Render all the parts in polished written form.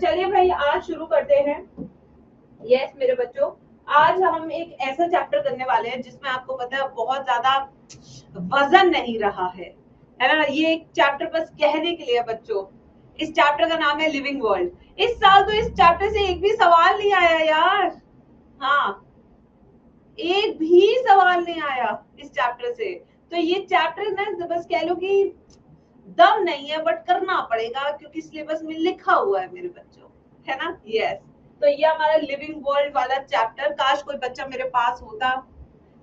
चलिए भाई आज शुरू करते हैं। यस मेरे बच्चों, आज हम एक ऐसा चैप्टर करने वाले हैं जिसमें आपको पता है बहुत ज्यादा वजन नहीं रहा है ना। ये एक चैप्टर बस कहने के लिए बच्चों। इस चैप्टर का नाम है लिविंग वर्ल्ड। इस साल तो इस चैप्टर से एक भी सवाल नहीं आया यार। हाँ, एक भी सवाल नहीं आया इस चैप्टर से। तो ये चैप्टर ना बस कह लो कि दम नहीं है, बट करना पड़ेगा क्योंकि सिलेबस में लिखा हुआ है मेरे बच्चों, है ना। यस, तो ये हमारा लिविंग वर्ल्ड वाला चैप्टर। काश कोई बच्चा मेरे पास होता,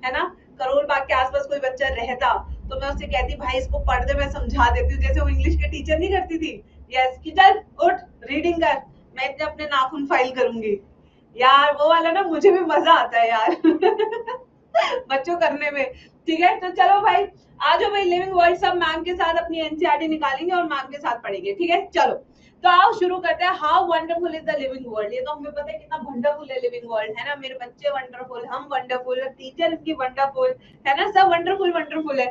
है ना, करोल बाग के आसपास कोई बच्चा रहता तो मैं उससे कहती भाई इसको पढ़ दे, मैं समझा देती हूँ, जैसे वो इंग्लिश के टीचर नहीं करती थी। यस कि चल उठ रीडिंग कर, मैं इतने अपने नाखून फाइल करूंगी। यार वो वाला ना मुझे भी मजा आता है यार बच्चों करने में। ठीक है, तो चलो भाई आ जाओ भाई, लिविंग वर्ल्ड सब मैम के साथ अपनी एनसीईआरटी निकालेंगे और मैम के साथ पढ़ेंगे। ठीक है, चलो तो आओ शुरू करते हैं। How wonderful is the living world. ये तो हमें पता है कितना वंडरफुल है लिविंग वर्ल्ड, है ना। मेरे बच्चे वंडरफुल, हम वंडरफुल, टीचर इनकी वंडरफुल, है ना, सब वंडरफुल वंडरफुल है।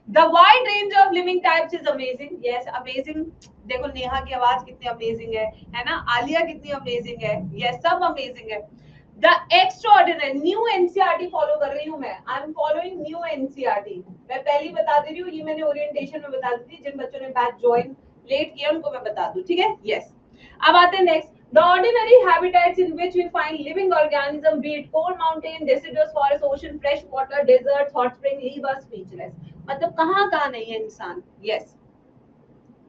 The wide range of living types is amazing. Yes amazing. देखो नेहा की आवाज कितनी अमेजिंग है ना, आलिया कितनी अमेजिंग है, यस सब अमेजिंग है। The extraordinary new NCERT follow कर रही हूँ मैं, I am following new NCERT. मैं पहली बता दे रही हूँ, ये मैंने ओरिएंटेशन में बता दी थी, जिन बच्चों ने बैच ज्वाइन लेट किया उनको मैं बता दूं। ठीक है, यस। अब आते हैं next. The ordinary habitats in which we find living organisms, be it cold mountain, deciduous forest, ocean, fresh water, deserts, hot spring, leave us speechless। मतलब कहाँ कहाँ नहीं है इंसान। यस,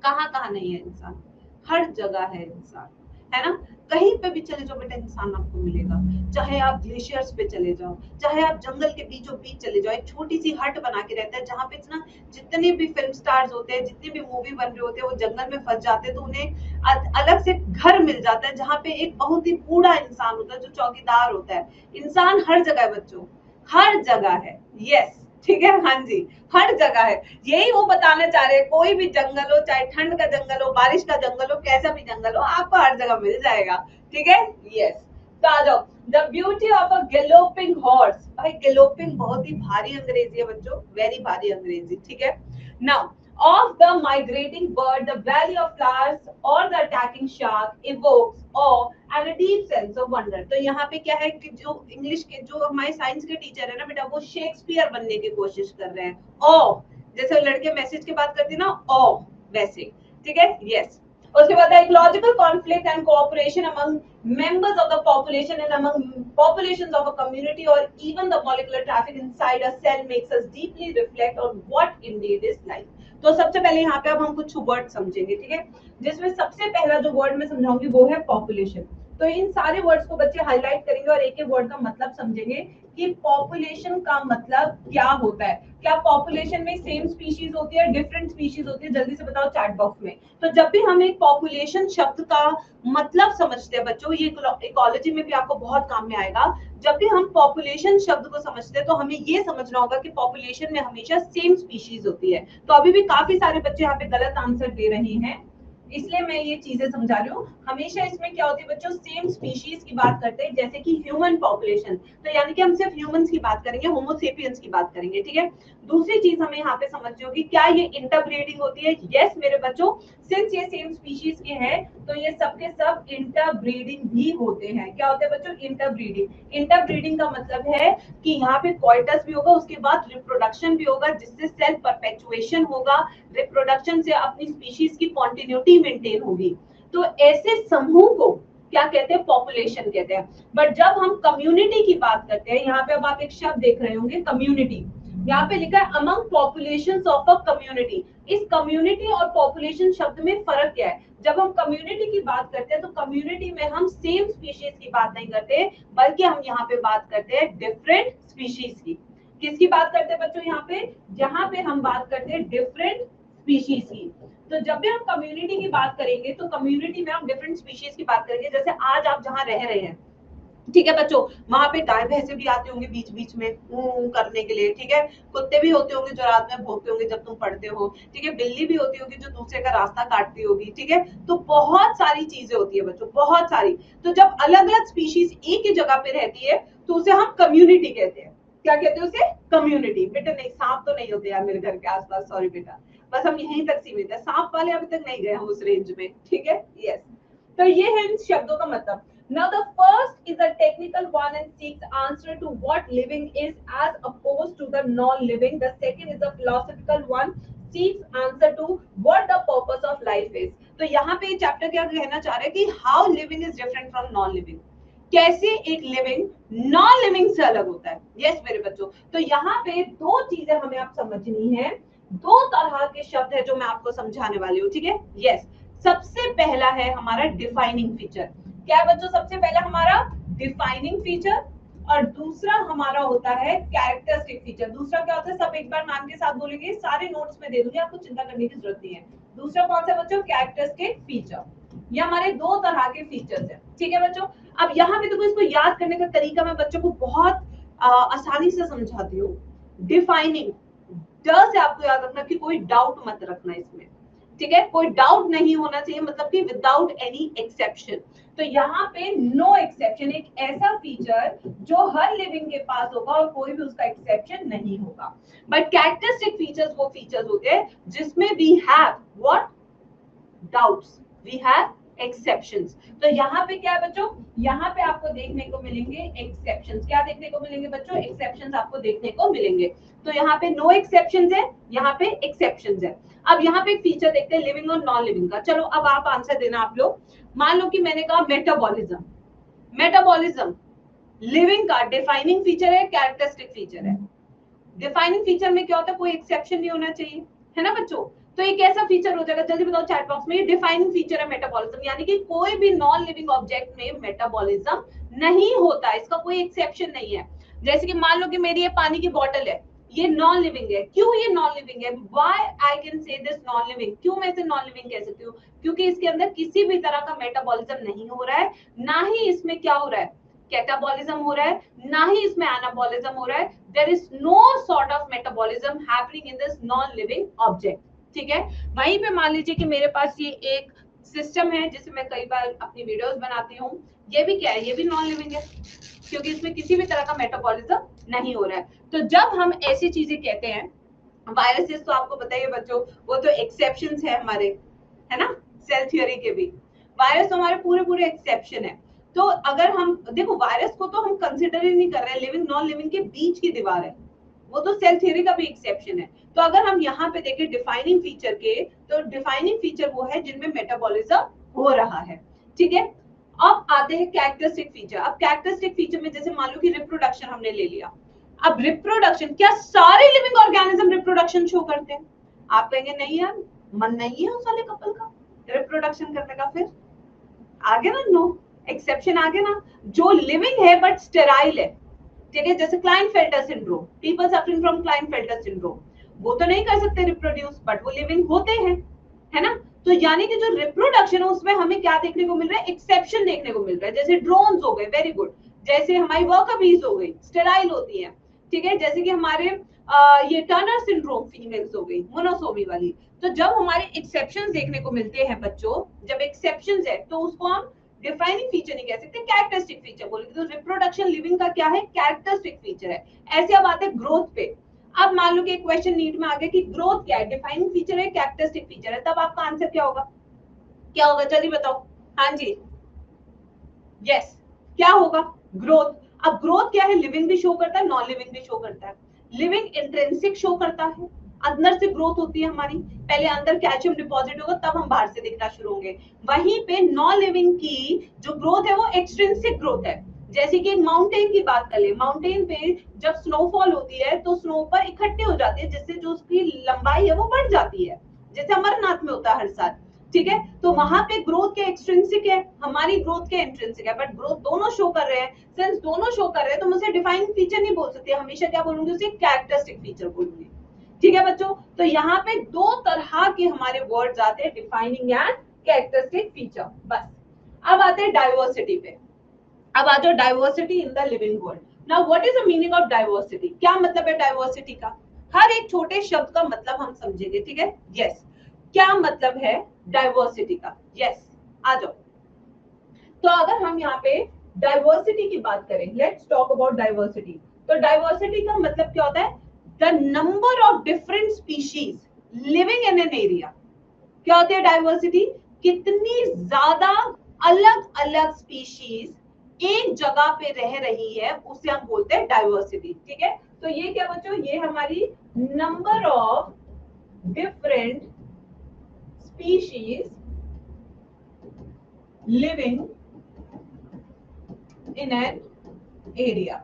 कहाँ कहाँ नहीं है इंसान, हर जगह है इंसान, है ना। कहीं पे भी चले जाओ बेटा इंसान आपको मिलेगा। चाहे आप ग्लेशियर्स पे चले जाओ, चाहे आप जंगल के बीचों बीच चले जाओ, एक छोटी सी हट बना के रहता है जहाँ पे ना जितने भी फिल्म स्टार्स होते हैं, जितने भी मूवी बन रहे होते हैं, वो जंगल में फंस जाते हैं तो उन्हें अलग से घर मिल जाता है जहाँ पे एक बहुत ही बूढ़ा इंसान होता है जो चौकीदार होता है। इंसान हर जगह है बच्चों, हर जगह है। यस ठीक है, हाँ जी, हर जगह है। यही वो बताना चाह रहे हैं, कोई भी जंगल हो, चाहे ठंड का जंगल हो, बारिश का जंगल हो, कैसा भी जंगल हो, आपको हर जगह मिल जाएगा। ठीक है, यस। तो आ जाओ, the beauty of a galloping horse. भाई गैलोपिंग बहुत ही भारी अंग्रेजी है बच्चों, वेरी भारी अंग्रेजी। ठीक है, now of the migrating bird, the valley of flowers or the attacking shark evokes awe and a deep sense of wonder। तो यहाँ पे क्या है कि जो इंग्लिश के जो हमारे साइंस के टीचर है ना बेटा, वो शेक्सपियर बनने की कोशिश कर रहे हैं। ओ जैसे लड़के मैसेज के बात करते हैं ना, ओ वैसे। ठीक है, यस। उसके बाद ecological conflict and cooperation among members of the population and among populations of a community or even the molecular traffic inside a cell makes us deeply reflect on what indeed is life। तो सबसे पहले यहाँ पे अब हम कुछ word समझेंगे। ठीक है, जिसमें सबसे पहला जो वर्ड मैं समझाऊंगी वो है पॉपुलेशन। तो इन सारे वर्ड्स को बच्चे हाईलाइट करेंगे और एक एक वर्ड का मतलब समझेंगे कि पॉपुलेशन का मतलब क्या होता है। क्या पॉपुलेशन में सेम स्पीशीज होती है, डिफरेंट स्पीशीज होती है? जल्दी से बताओ चैट बॉक्स में। तो जब भी हम एक पॉपुलेशन शब्द का मतलब समझते हैं बच्चों, ये इकोलॉजी में भी आपको बहुत काम में आएगा। जब भी हम पॉपुलेशन शब्द को समझते हैं तो हमें ये समझना होगा कि पॉपुलेशन में हमेशा सेम स्पीशीज होती है। तो अभी भी काफी सारे बच्चे यहाँ पे गलत आंसर दे रहे हैं, इसलिए मैं ये चीजें समझा रही हूँ। हमेशा इसमें क्या होती है बच्चों, सेम स्पीशीज की बात करते हैं, जैसे कि ह्यूमन पॉपुलेशन। तो यानी कि हम सिर्फ ह्यूमंस की बात करेंगे, होमोसेपियंस की बात करेंगे। ठीक है, दूसरी चीज हमें यहाँ पे समझनी होगी, क्या ये इंटरब्रीडिंग होती है? यस मेरे बच्चों, सिंस ये सेम स्पीशीज के हैं तो ये सबके सब इंटरब्रीडिंग भी होते हैं। क्या होते हैं बच्चों? इंटरब्रीडिंग। इंटरब्रीडिंग का मतलब है कि यहाँ पे कॉइटस भी होगा, उसके बाद रिप्रोडक्शन भी होगा, जिससे सेल्फ परपेचुएशन होगा, रिप्रोडक्शन से अपनी स्पीशीज की कॉन्टिन्यूटी मेंटेन होगी। तो ऐसे समूह को क्या कहते हैं? पॉपुलेशन कहते हैं। बट जब हम कम्युनिटी की बात करते हैं, यहाँ पे अब आप एक शब्द देख रहे होंगे कम्युनिटी, यहाँ पे लिखा है among populations of a community. इस कम्युनिटी और पॉपुलेशन शब्द में फर्क क्या है? जब हम कम्युनिटी की बात करते हैं तो कम्युनिटी में हम सेम स्पीशीज की बात नहीं करते, बल्कि हम यहाँ पे बात करते हैं डिफरेंट स्पीशीज की। किसकी बात करते हैं बच्चों? यहाँ पे जहाँ पे हम बात करते हैं डिफरेंट स्पीशीज की। तो जब भी हम कम्युनिटी की बात करेंगे तो कम्युनिटी में हम डिफरेंट स्पीशीज की बात करेंगे। जैसे आज आप जहाँ रह रहे हैं, ठीक है बच्चों, वहां पे गाय भैंसे भी आते होंगे बीच बीच में करने के लिए। ठीक है, कुत्ते भी होते होंगे जो रात में भौंकते होंगे जब तुम पढ़ते हो। ठीक है, बिल्ली भी होती होगी जो दूसरे का रास्ता काटती होगी। ठीक है, तो बहुत सारी चीजें होती है बच्चों, बहुत सारी। तो जब अलग अलग स्पीशीज एक ही जगह पे रहती है तो उसे हम कम्युनिटी कहते हैं। क्या कहते हैं उसे? कम्युनिटी। बेटा नहीं, सांप तो नहीं होते यार मेरे घर के आसपास, सॉरी बेटा, बस हम यहीं तक सीमित है, सांप वाले अभी तक नहीं गए हम उस रेंज में। ठीक है, यस। तो ये है इन शब्दों का मतलब। Now the first is a technical one and seeks answer to what living is as opposed to the non-living. The second is a philosophical one, seeks answer to what the purpose of life is. तो यहाँ पे ये chapter क्या कहना चाह रहा है कि how living is different from non-living. कैसे एक लिविंग नॉन लिविंग से अलग होता है। यस मेरे बच्चों, तो यहाँ पे दो चीजें हमें आप समझनी है, दो तरह के शब्द है जो मैं आपको समझाने वाली हूँ, ठीक है। यस, सबसे पहला है हमारा डिफाइनिंग फीचर। क्या है बच्चों, सबसे पहला हमारा डिफाइनिंग फीचर और दूसरा हमारा होता है कैरेक्टरिस्टिक फीचर। दूसरा क्या होता है, सब एक बार मैम के साथ बोलेंगे, सारे नोट्स में दे दूंगी, आपको चिंता करने की जरूरत नहीं है। दूसरा कौन सा बच्चों, कैरेक्टरिस्टिक फीचर। ये हमारे दो तरह के फीचर्स हैं, ठीक है बच्चों। अब यहाँ पे देखो, इसको याद करने का तरीका मैं बच्चों को बहुत आसानी से समझाती हूँ। डिफाइनिंग, ड से आपको याद रखना कि कोई डाउट मत रखना इसमें, ठीक है, कोई डाउट नहीं होना चाहिए, मतलब कि विदाउट एनी एक्सेप्शन। तो यहाँ पे नो एक्सेप्शन, एक ऐसा फीचर जो हर लिविंग के पास होगा और कोई भी उसका एक्सेप्शन नहीं होगा। बट कैरेक्टरिस्टिक फीचर्स वो फीचर्स होते हैं जिसमें we have what, doubts, we have exceptions. तो यहाँ पे क्या है बच्चों, यहाँ पे आपको देखने को मिलेंगे एक्सेप्शंस। क्या देखने को मिलेंगे बच्चों, एक्सेप्शंस आपको देखने को मिलेंगे। तो यहाँ पे नो एक्सेप्शंस है, यहाँ पे एक्सेप्शंस है। अब यहाँ पे एक फीचर देखते हैं लिविंग और नॉन लिविंग का। चलो अब आप आंसर देना आप लोग। मान लो कि मैंने कहा मेटाबॉलिज्म, मेटाबॉलिज्म लिविंग का डिफाइनिंग फीचर है, कैरेक्टरिस्टिक फीचर है। डिफाइनिंग फीचर में क्या होता है, कोई एक्सेप्शन नहीं होना चाहिए, है ना बच्चों। तो एक ऐसा फीचर हो जाएगा, जल्दी बताओ चैट बॉक्स में, ये डिफाइनिंग फीचर है मेटाबॉलिज्म, यानी कि कोई भी नॉन लिविंग ऑब्जेक्ट में मेटाबॉलिज्म नहीं होता, इसका कोई एक्सेप्शन नहीं है। जैसे कि मान लो कि मेरी ये पानी की बोतल है, ये नॉन लिविंग है। क्यों ये नॉन लिविंग है, why I can say this non living, क्यों मैं इसे नॉन लिविंग कह सकती हूँ, क्योंकि इसके अंदर किसी भी तरह का मेटाबॉलिज्म नहीं हो रहा है, ना ही इसमें क्या हो रहा है, कैटाबॉलिज्म हो रहा है, ना ही इसमें एनाबॉलिज्म हो रहा है। There is no sort of metabolism happening in this non living object, ठीक है। वहीं पे मान लीजिए कि मेरे पास ये एक सिस्टम है जिसे मैं कई बार अपनी वीडियोस बनाती हूँ, ये भी क्या है, ये भी नॉन लिविंग है, क्योंकि इसमें किसी भी तरह का मेटाबॉलिज्म नहीं हो रहा है। तो जब हम ऐसी चीजें कहते हैं, वायरसेस तो आपको बताइए बच्चों, वो तो एक्सेप्शंस है हमारे, है ना, सेल थ्योरी के भी वायरस तो हमारे पूरे पूरे एक्सेप्शन है। तो अगर हम देखो, वायरस को तो हम कंसिडर ही नहीं कर रहे हैं, लिविंग नॉन लिविंग के बीच की दीवार है, वो तो सेल थ्योरी का भी एक्सेप्शन है। तो अगर हम यहाँ पे देखें डिफाइनिंग फीचर के, तो डिफाइनिंग फीचर वो है जिनमें मेटाबॉलिज्म हो रहा है, ठीक है। अब आते हैं कैरेक्टरिस्टिक फीचर। अब कैरेक्टरिस्टिक फीचर में जैसे मान लो कि रिप्रोडक्शन हमने ले लिया। अब रिप्रोडक्शन, क्या सारे लिविंग ऑर्गेनिज्म रिप्रोडक्शन शो करते हैं? आप कहेंगे नहीं यार, मन नहीं है उस वाले कपल का रिप्रोडक्शन करने का, फिर आगे ना, नो एक्सेप्शन आगे ना, जो लिविंग है बट स्टेराइल है, ठीक है, जैसे Klinefelter syndrome, people suffering from Klinefelter syndrome, वो तो नहीं कर सकते रिप्रोड्यूस, बट वो लिविंग होते हैं, है ना। तो यानी कि जो रिप्रोडक्शन है उसमें हमें क्या देखने को मिल रहा है, एक्सेप्शन देखने को मिल रहा है। जैसे ड्रोन्स हो गए, वेरी गुड, जैसे हमारी वर्कर बीज हो गई, स्टेराइल होती है, ठीक है, जैसे कि हमारे ये टर्नर सिंड्रोम फीमेल्स हो गई, मोनोसोमी वाली। तो जब हमारे एक्सेप्शंस देखने को मिलते हैं बच्चों, जब एक्सेप्शंस है तो उसको हम डिफाइनिंग फीचर नहीं कह सकते, कैरेक्टरिस्टिक फीचर बोलेंगे। तो रिप्रोडक्शन लिविंग का क्या है, कैरेक्टरिस्टिक फीचर है। ऐसे अब आते हैं ग्रोथ पे। अब मान लो कि एक क्वेश्चन नीट में आ गया कि ग्रोथ क्या है, डिफाइनिंग फीचर है, कैरेक्टरिस्टिक फीचर है, तब आपका आंसर क्या होगा, क्या होगा, जल्दी बताओ। हाँ जी, यस, क्या होगा, ग्रोथ। अब ग्रोथ क्या है, लिविंग भी शो करता है, नॉन लिविंग भी शो करता है। लिविंग इंट्रिंसिक शो करता है, अंदर से ग्रोथ होती है हमारी, पहले अंदर कैल्शियम डिपॉजिट होगा तब हम बाहर से दिखना शुरू होंगे। वहीं पे नॉन लिविंग की जो ग्रोथ है वो एक्सट्रिंसिक ग्रोथ है। जैसे कि एक माउंटेन की बात कर ले, माउंटेन पे जब स्नोफॉल होती है तो स्नो पर इकट्ठे हो जाती है, जिससे जो उसकी लंबाई है वो बढ़ जाती है, जैसे अमरनाथ में होता है हर साल, ठीक है। तो वहां पे ग्रोथ के एक्सट्रिंसिक है, हमारी ग्रोथ के इंट्रिंसिक है, बट ग्रोथ दोनों शो कर रहे हैं। सिंस दोनों शो कर रहे हैं तो मुझे डिफाइनिंग फीचर नहीं बोल सकती, हमेशा क्या बोलूंगी, उसे कैरेक्टरिस्टिक फीचर बोलूंगी, ठीक है बच्चों। तो यहाँ पे दो तरह के हमारे वर्ड्स आते हैं, डिफाइनिंग एंड कैरेक्टरिस्टिक फीचर। बस अब आते हैं डाइवर्सिटी पे। अब आ जाओ, diversity in the living world. Now what is the meaning of diversity, क्या मतलब है डाइवर्सिटी का, हर एक छोटे शब्द का मतलब हम समझेंगे, ठीक है। यस, क्या मतलब है डाइवर्सिटी का, यस, आ जाओ। तो अगर हम यहाँ पे डाइवर्सिटी की बात करें, लेट्स टॉक अबाउट डाइवर्सिटी। तो डाइवर्सिटी का मतलब क्या होता है, the number of different species living in an area. क्या होती है डाइवर्सिटी, कितनी ज्यादा अलग अलग स्पीशीज एक जगह पे रह रही है उसे हम बोलते हैं डाइवर्सिटी। ठीक है, तो ये क्या बच्चों, ये हमारी number of different species living in an area.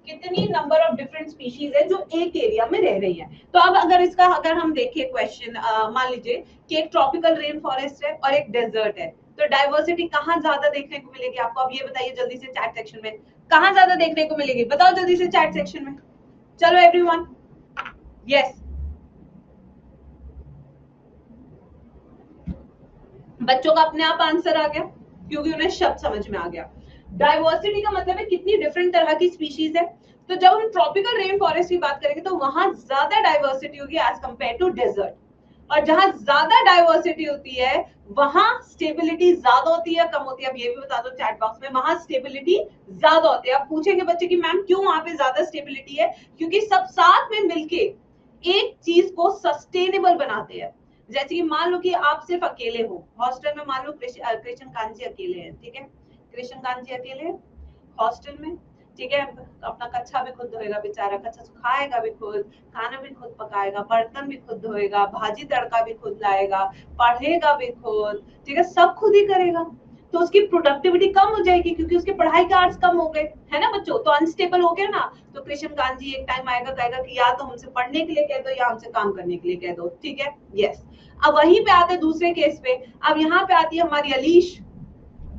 कितनी नंबर ऑफ डिफरेंट स्पीशीज है जो एक एरिया में रह रही है। तो अब अगर हम देखें क्वेश्चन, मान लीजिए कि एक ट्रॉपिकल रेन फॉरेस्ट है और एक डेजर्ट है, तो डाइवर्सिटी कहाँ ज्यादा देखने को मिलेगी आपको? अब ये बताइए जल्दी से चैट सेक्शन में, कहाँ ज्यादा देखने को मिलेगी? बताओ जल्दी से चैट सेक्शन में। चलो एवरीवन, यस, बच्चों का अपने आप आंसर आ गया क्योंकि उन्हें शब्द समझ में आ गया। डाइवर्सिटी का मतलब है कितनी डिफरेंट तरह की स्पीशीज है। तो जब हम ट्रॉपिकल रेन फॉरेस्ट की बात करेंगे तो वहां ज्यादा डाइवर्सिटी होगी एज कंपेयर टू डेजर्ट, और जहां ज्यादा डाइवर्सिटी होती है वहां स्टेबिलिटी ज्यादा होती है, कम होती है? अब ये भी बता दो चैट बॉक्स में, वहां स्टेबिलिटी ज्यादा होती है। अब पूछेंगे बच्चे कि मैम क्यों वहां पे ज्यादा स्टेबिलिटी है? क्योंकि सब साथ में मिलके एक चीज को सस्टेनेबल बनाते हैं। जैसे कि मान लो कि आप सिर्फ अकेले हो हॉस्टल में, मान लो कृष्ण कांत जी अकेले हैं, ठीक है, कृष्ण कांत जी अकेले हैं हॉस्टल में, ठीक है, अपना कच्छा भी खुद धोएगा बेचारा, कच्छा सुखाएगा भी खुद, खाना भी खुद पकाएगा, बर्तन भी खुद धोएगा, भाजी तड़का भी खुद लाएगा, पढ़ेगा भी खुद, ठीक है, सब खुद ही करेगा। तो उसकी प्रोडक्टिविटी कम हो जाएगी क्योंकि उसके पढ़ाई के आवर्स कम हो गए, है ना बच्चों? तो अनस्टेबल हो गया ना। तो कृष्ण कांत जी एक टाइम आएगा कहेगा कि या तो हमसे पढ़ने के लिए कह दो या हमसे काम करने के लिए कह दो, ठीक है, यस। अब वहीं पे आते दूसरे केस पे, अब यहाँ पे आती है हमारी अलीश।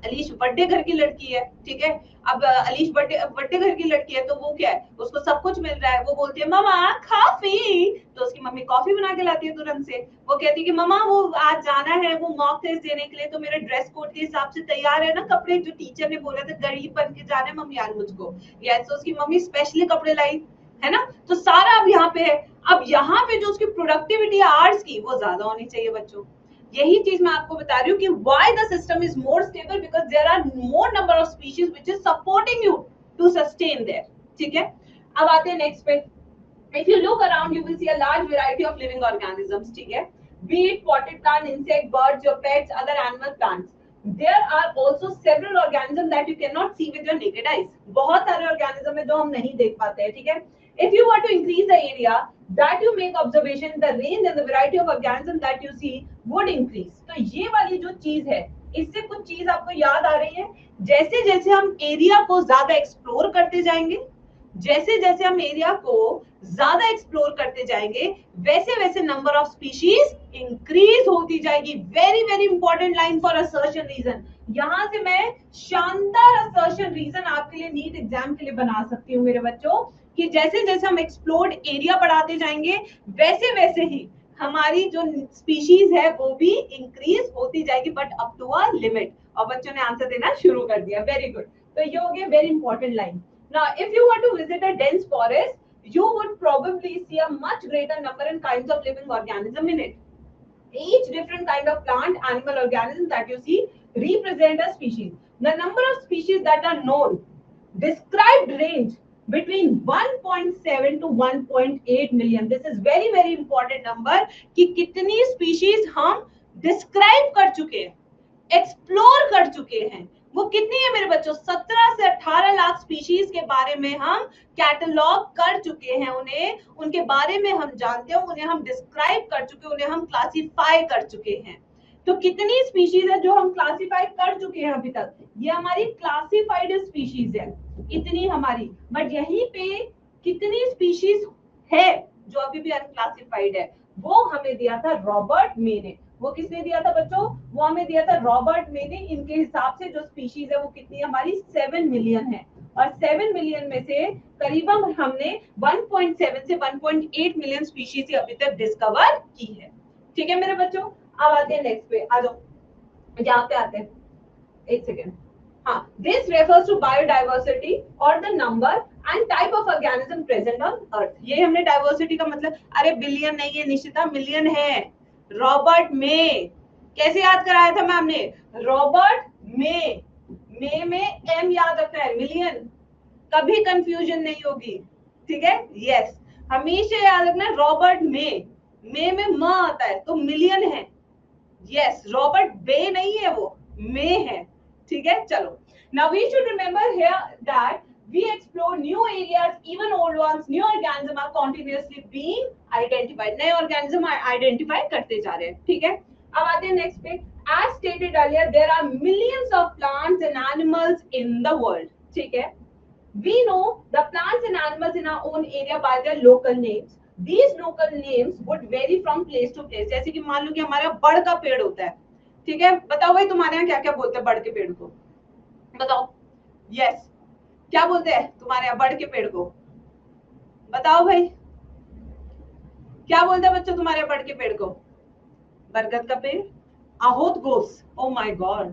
अलीश बर्थडे घर की लड़की है, ठीक है। अब अलीश बर्थडे घर की लड़की है तो वो क्या है, उसको सब कुछ मिल रहा है, वो बोलती है मम्मा कॉफी, तो उसकी मम्मी कॉफी बना के लाती है तुरंत से। वो कहती है कि मम्मा वो आज जाना है वो मॉक टेस्ट देने के लिए, तो मेरे ड्रेस कोड के हिसाब से तैयार है ना कपड़े, जो टीचर ने बोला था गरीब बन के जाना है मम्मी आज मुझको। यस, तो उसकी मम्मी स्पेशली कपड़े लाई, है ना। तो सारा अब यहाँ पे है। अब यहाँ पे जो उसकी प्रोडक्टिविटी आवर्स की वो ज्यादा होनी चाहिए बच्चों। यही चीज मैं आपको बता रही हूँ कि why the system is more stable, because there are more number of species which is supporting you to sustain there, ठीक है। अब आते हैं नेक्स्ट पे। If you look around, you will see a large variety of living organisms, ठीक है, be it potted plant, insect, birds, your pets, other animal, plants. There are also several organisms that you cannot see with your naked eyes. बहुत सारे organism है जो हम नहीं देख पाते हैं, ठीक है। If you want to increase the area that you make observation, the range and the variety of organisms that you see would increase. तो ये वाली जो चीज है, इससे कुछ चीज आपको याद आ रही है? जैसे जैसे हम एरिया को ज्यादा एक्सप्लोर करते जाएंगे, जैसे जैसे हम एरिया को ज्यादा एक्सप्लोर करते जाएंगे, वैसे वैसे नंबर ऑफ स्पीशीज इंक्रीज होती जाएगी। Very very important line for assertion reason. यहां से मैं शानदार असर्शन रीजन आपके लिए नीट एग्जाम के लिए बना सकती हूँ मेरे बच्चों, कि जैसे जैसे हम एक्सप्लोर्ड एरिया बढ़ाते जाएंगे वैसे वैसे ही हमारी जो स्पीशीज है वो भी इंक्रीज होती जाएगी, but up to a limit. और बच्चों ने आंसर देना शुरू कर दिया, वेरी गुड। तो ये हो गया very important line. Now, if you want to visit a dense forest, you would probably see a much greater number and kinds of living organism in it. Each different kind of plant, animal, organism that you see represent a species. The number of species that are known, described range between 1.7 to 1.8 million. This is very very important number कि कितनी species हम describe कर चुके हैं, explore कर चुके हैं। वो कितनी है मेरे बच्चों? 17 से 18 लाख स्पीशीज के बारे में हम कैटलॉग कर चुके हैं, उन्हें उनके बारे में हम जानते हैं, उन्हें हम डिस्क्राइब कर चुके हैं, उन्हें हम क्लासिफाई कर चुके हैं। तो कितनी स्पीशीज है जो हम क्लासिफाई कर चुके हैं अभी तक? ये हमारी क्लासिफाइड स्पीशीज है, इतनी हमारी। बट यहीं पे कितनी स्पीशीज है जो अभी भी अनक्लासिफाइड है? वो हमें दिया था रॉबर्ट मे ने। वो किसने दिया था बच्चों? वो हमें दिया था रॉबर्ट मे ने। इनके हिसाब से जो स्पीशीज है वो कितनी हमारी 7 मिलियन है, और 7 मिलियन में से करीबन हमने 1.7 से 1.8 मिलियन स्पीशीज ही अभी तक डिस्कवर की है। ठीक है मेरे बच्चों, अब आते हैं नेक्स्ट पे, आ जाओ यहाँ पे आते हैं, एक सेकेंड। हाँ, दिस रेफर्स टू बायोडाइवर्सिटी और the number and type of organism present on earth. ये हमने डाइवर्सिटी का मतलब, अरे बिलियन नहीं है निशिता, मिलियन है। रॉबर्ट मे, कैसे याद कराया था मैम ने? रॉबर्ट मे, मे में एम याद रखना है, मिलियन, कभी कंफ्यूजन नहीं होगी, ठीक है। यस, हमेशा याद रखना है रॉबर्ट मे, मे में म आता है तो मिलियन है। यस, रॉबर्ट बे नहीं है, वो मे है, ठीक है, चलो now we should remember here that we explore new areas, even old ones. New organisms are continuously being identified. नए organism identify करते जा रहे हैं, ठीक है। अब आते हैं नेक्स्ट पे। As stated earlier, there are millions of plants and animals in the world. ठीक है। We know the plants and animals in our own area by their local names. These local names would vary from place to place. जैसे कि मान लो कि हमारा बड़ का पेड़ होता है, ठीक है। बताओ भाई तुम्हारे यहाँ क्या क्या बोलते हैं बड़ के पेड़ को, बताओ। यस, क्या बोलते हैं तुम्हारे यहाँ बड़ के पेड़ को, बताओ भाई क्या बोलते हैं बच्चों तुम्हारे यहाँ बड़ के पेड़ को? बरगद का पेड़, आहोत घोस। ओ माय गॉड,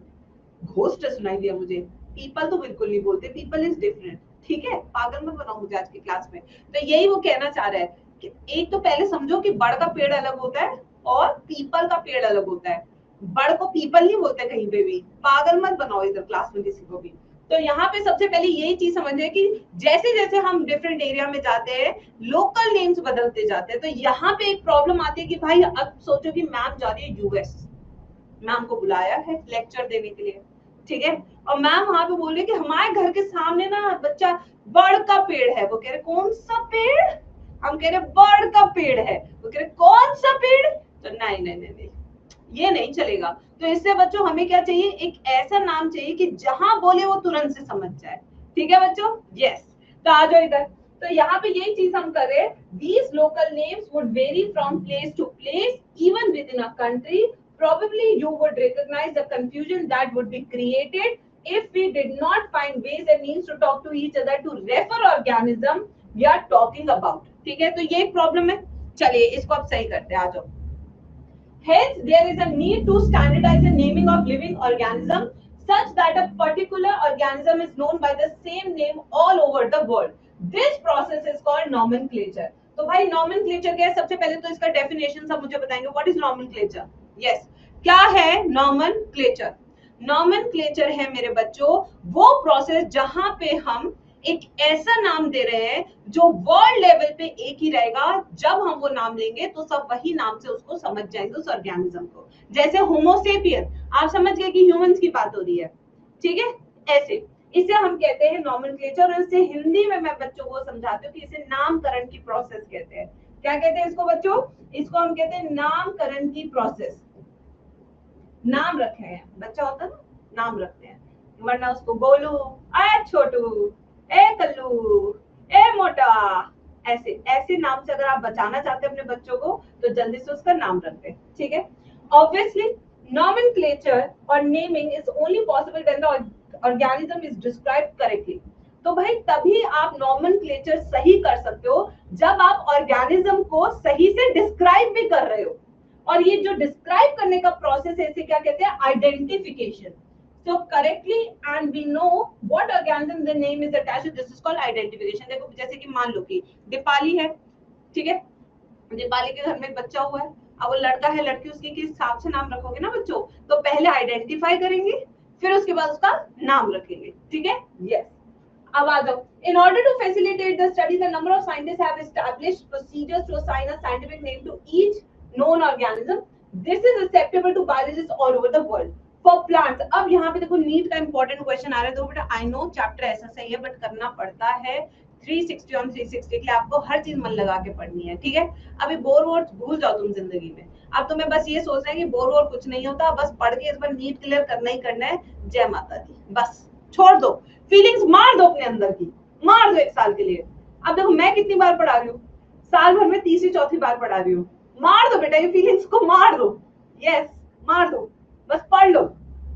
घोस्ट सुनाई दिया मुझे। पीपल तो बिल्कुल नहीं बोलते, पीपल इज डिफरेंट, ठीक है। पागल मत बनाओ मुझे आज की क्लास में। तो यही वो कहना चाह रहा है कि एक तो पहले समझो कि बड़ का पेड़ अलग होता है और पीपल का पेड़ अलग होता है। बड़ को पीपल नहीं बोलते कहीं पे भी, पागल मत बनाओ इधर क्लास में किसी को भी। तो यहाँ पे सबसे पहले यही चीज समझे कि जैसे जैसे हम डिफरेंट एरिया में जाते हैं लोकल नेम्स बदलते जाते हैं। तो यहाँ पे एक प्रॉब्लम आती है कि भाई अब सोचो कि मैम जा रही है यूएस, मैम को बुलाया है लेक्चर देने के लिए, ठीक है। और मैम वहां पे बोल रही है कि हमारे घर के सामने ना बच्चा बड़ का पेड़ है। वो कह रहे कौन सा पेड़? हम कह रहे बड़ का पेड़ है। वो कह रहे कौन सा पेड़? तो नहीं नहीं नहीं नहीं, ये नहीं चलेगा। तो इससे बच्चों हमें क्या चाहिए, एक ऐसा नाम चाहिए कि जहां बोले वो तुरंत से समझ जाए, ठीक है बच्चों। यस, तो आ जाओ इधर। तो यहाँ पे यही चीज हम कर रहे हैं। These local names would vary from place to place, even within a country. Probably you would recognize the confusion that would be created if we did not find ways and means to talk to each other to refer organism we are talking about. ठीक है, तो ये एक problem है। चलिए इसको अब सही करते हैं, आ जाओ। Hence, there is a need to standardize the naming of living organism such that a particular organism is known by the same name all over the world. This process is called nomenclature. तो भाई nomenclature क्या है? सबसे पहले तो इसका definition सब मुझे बताएंगे। What is nomenclature? Yes, क्या है nomenclature? Nomenclature है मेरे बच्चों वो प्रोसेस जहां पे हम एक ऐसा नाम दे रहे हैं जो वर्ल्ड लेवल पे एक ही रहेगा। जब हम वो नाम लेंगे तो सब वही नाम से उसको समझ जाएंगे उस ऑर्गेनिज्म को। जैसे होमोसेपियन, आप समझ गए कि ह्यूमंस की बात हो रही है, ठीक है। ऐसे इसे हम कहते हैं नॉमेनक्लेचर। और इसे हिंदी में मैं बच्चों को समझाती हूँ कि इसे नामकरण की प्रोसेस कहते हैं। क्या कहते हैं इसको बच्चों? इसको हम कहते हैं नामकरण की प्रोसेस। नाम रखे हैं, बच्चा होता है ना, नाम रखते हैं, वरना उसको गोलू, ए छोटू, ए कल्लू, ए मोटा, ऐसे ऐसे नाम से अगर आप बचाना चाहते हैं अपने बच्चों को तो जल्दी से उसका नाम रख दें, ठीक है। ऑब्वियसली nomenclature और naming is only possible when the organism is described correctly. तो भाई तभी आप नॉमेनक्लेचर सही कर सकते हो जब आप ऑर्गेनिज्म को सही से डिस्क्राइब भी कर रहे हो। और ये जो डिस्क्राइब करने का प्रोसेस है इसे क्या कहते हैं? Identification. So correctly and we know what organism the name is attached to, this is called identification. देखो जैसे कि मान लो कि दीपाली है, ठीक है। दीपाली के घर में एक बच्चा हुआ है, अब वो लड़का है लड़की, उसके किस हिसाब से नाम रखोगे ना बच्चों? तो पहले आइडेंटिफाई करेंगे फिर उसके बाद उसका नाम रखेंगे, ठीक है। यस, अब आ जाओ। In order to facilitate the studies, a number of scientists have established procedures to assign a scientific name to each known organism. This is acceptable to biologists all over the world. For plants, अब यहाँ पे देखो NEET का important question आ रहा है। तो बेटा I know chapter ऐसा सही है बट करना पड़ता है 360 on 360 के लिए आपको हर चीज मन लगा के पढ़नी है, ठीक है। अभी बोर वोर भूल जाओ तुम जिंदगी में। अब तुम्हें बस ये सोचना है कि बोर वोर कुछ नहीं होता, बस पढ़ के इस बार नीट क्लियर करना ही करना है। जय माता दी, बस छोड़ दो, फीलिंग्स मार दो अपने अंदर की, मार दो एक साल के लिए। अब देखो मैं कितनी बार पढ़ा रही हूँ, साल भर में तीसरी चौथी बार पढ़ा रही हूँ। मार दो बेटा ये फीलिंग्स को, मार दो। यस, मार दो, बस पढ़ लो,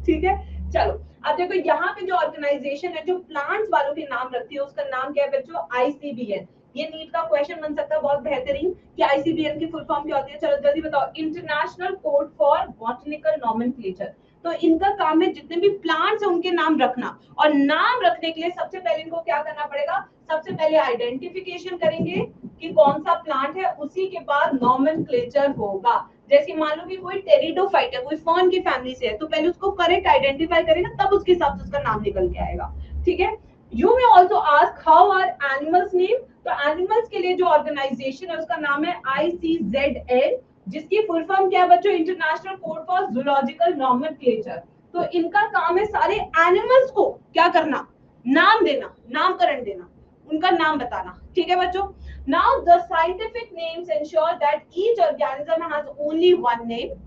ठीक है। चलो अब देखो यहाँ पे जो ऑर्गेनाइजेशन है जो प्लांट्स वालों के नाम रखती है उसका नाम क्या है बच्चों? आईसीबीएन। ये नीट का क्वेश्चन बन सकता है बहुत बेहतरीन कि आईसीबीएन की फुल फॉर्म क्या होती है। चलो जल्दी बताओ। International code for botanical nomenclature. तो इनका काम है जितने भी प्लांट्स है उनके नाम रखना। और नाम रखने के लिए सबसे पहले इनको क्या करना पड़ेगा? सबसे पहले आइडेंटिफिकेशन करेंगे कि कौन सा प्लांट है, उसी के बाद नॉमेनक्लेचर होगा। जैसे मान लो कि कोई टेरिडोफाइट है, कोई फर्न की फैमिली से है, तो पहले उसको करेक्ट आइडेंटिफाई करेगा तब उसके हिसाब से उसका नाम निकल के आएगा, ठीक है। You may also ask how are animals name. तो एनिमल्स के लिए जो ऑर्गेनाइजेशन है उसका नाम है ICZN, जिसकी फुल फॉर्म क्या है बच्चों? International code for zoological nomenclature. तो इनका काम है सारे एनिमल्स को क्या करना, नाम देना, नामकरण देना, उनका नाम बताना। ठीक है बच्चों। Now the scientific names ensure that each organism has only one name.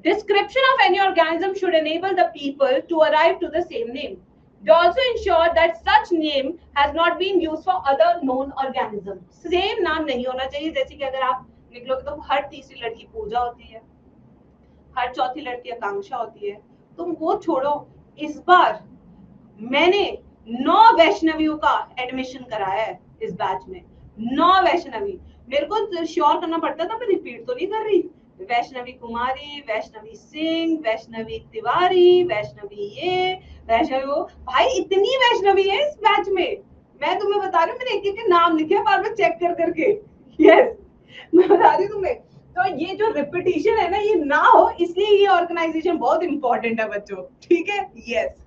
Description of any organism should enable the people to arrive to the same name. They also ensure that such name has not been used for other known organisms. Same नाम नहीं होना चाहिए, जैसे कि अगर आप निकलोगे तो हर तीसरी लड़की पूजा होती है, हर चौथी लड़की आकांक्षा होती है, तुम वो छोड़ो। इस बार मैंने 9 वैष्णवियों का एडमिशन कराया है इस बैच में, 9 वैष्णवी। मेरे को श्योर करना पड़ता था, मैं रिपीट तो नहीं कर रही। वैष्णवी कुमारी, वैष्णवी सिंह, वैष्णवी तिवारी, वैष्णवी ये, वैष्णवी वो, भाई इतनी वैष्णवी है इस बैच में। मैं तुम्हें बता रही हूँ, मैंने एक एक नाम लिखे बार बार चेक कर करके। यस, मैं बता रही हूँ तुम्हें। तो ये जो रिपीटिशन है ना, ये ना हो, इसलिए ये ऑर्गेनाइजेशन बहुत इंपॉर्टेंट है बच्चों। ठीक है। यस,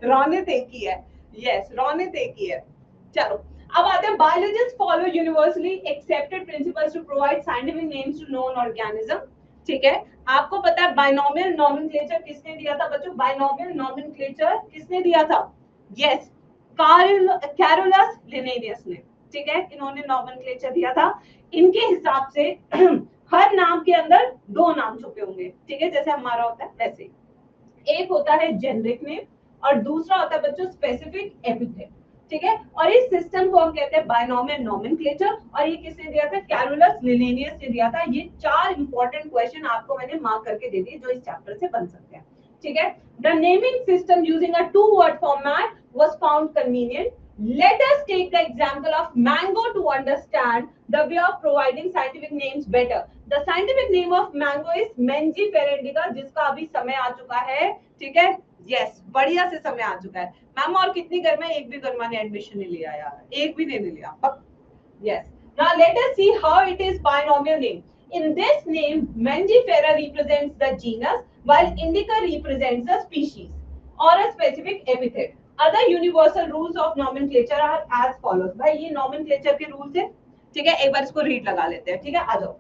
रौनक एक ही है। यस, रौनक एक ही है। चलो अब आते हैं, biologist follow universally accepted principles to provide scientific names to known organism. ठीक है, आपको पता है बाइनोमियल नोमेनक्लेचर किसने दिया था बच्चों? बाइनोमियल नोमेनक्लेचर किसने दिया था? यस, कैरोलस लिनेरियस ने। ठीक है, इन्होंने नोमेनक्लेचर दिया था। इनके हिसाब से हर नाम के अंदर 2 नाम छुपे होंगे। ठीक है, जैसे हमारा होता है वैसे। एक होता है जेनरिक नेम और दूसरा होता है बच्चों स्पेसिफिक एपिथेट। ठीक है, और इस सिस्टम को हम कहते हैं बाइनोमियल नोमेनक्लेचर। और ये किसने दिया था? कैरोलस लिनेरियस ने दिया था। ये 4 इंपॉर्टेंट क्वेश्चन आपको मैंने मार्क करके दे दिए जो इस चैप्टर से बन सकते हैं। ठीक है, the naming system using a 2-word format was found convenient. Let us take the example of mango to understand the way of providing scientific names better. The scientific name of mango is Mangifera indica, जिसका अभी समय आ चुका है। ठीक है, yes, बढ़िया से समय आ चुका है। मैम और कितनी गर्मा है? एक भी गर्मा ने एडमिशन नहीं लिया यार, एक भी नहीं लिया। Yes, now let us see how it is binomial name. In this name, Mangifera represents the genus, while indica represents the species or a specific epithet. Other universal rules of nomenclature are as follows. भाई ये nomenclature के rules है। ठीक है, एक बार इसको read लगा लेते हैं। ठीक है, आ जाओ।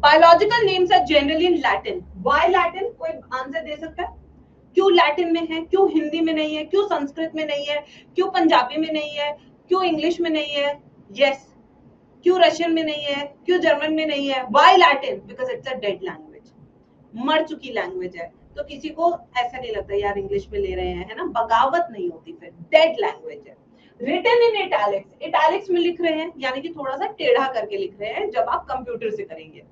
Biological names are generally in Latin. Why Latin? कोई आंसर दे सकता है? क्यों लैटिन में है? क्यों हिंदी में नहीं है? क्यों संस्कृत में नहीं है? क्यों पंजाबी में नहीं है? क्यों इंग्लिश में नहीं है? यस, क्यों रशियन में नहीं है? क्यों जर्मन में नहीं है? Why Latin? Because it's a dead language. मर चुकी लैंग्वेज है, तो किसी को ऐसा नहीं लगता यार इंग्लिश में ले रहे हैं, है ना, बगावत नहीं होती, फिर डेड लैंग्वेज है। रिटन इन इटैलिक्स, इटैलिक्स में लिख रहे हैं यानी कि थोड़ा सा टेढ़ा करके लिख रहे हैं, जब आप कंप्यूटर से करेंगे।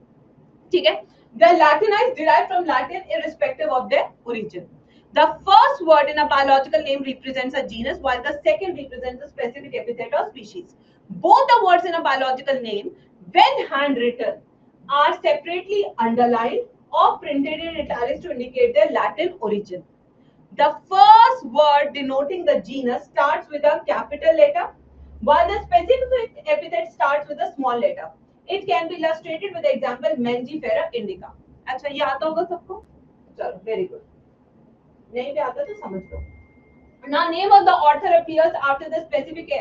ठीक है, the Latinized derived from Latin irrespective of their origin. The first word in a biological name represents a genus, while the second represents a specific epithet or species. Both the words in a biological name, when handwritten, are separately underlined or printed in italics to indicate their Latin origin. The first word denoting the genus starts with a capital letter, while the specific epithet starts with a small letter. It can be illustrated with the example Mangifera indica. अच्छा, ये आता होगा सबको? चलो, very good. नहीं भी आता तो समझ लो। Now name of the author appears after the specific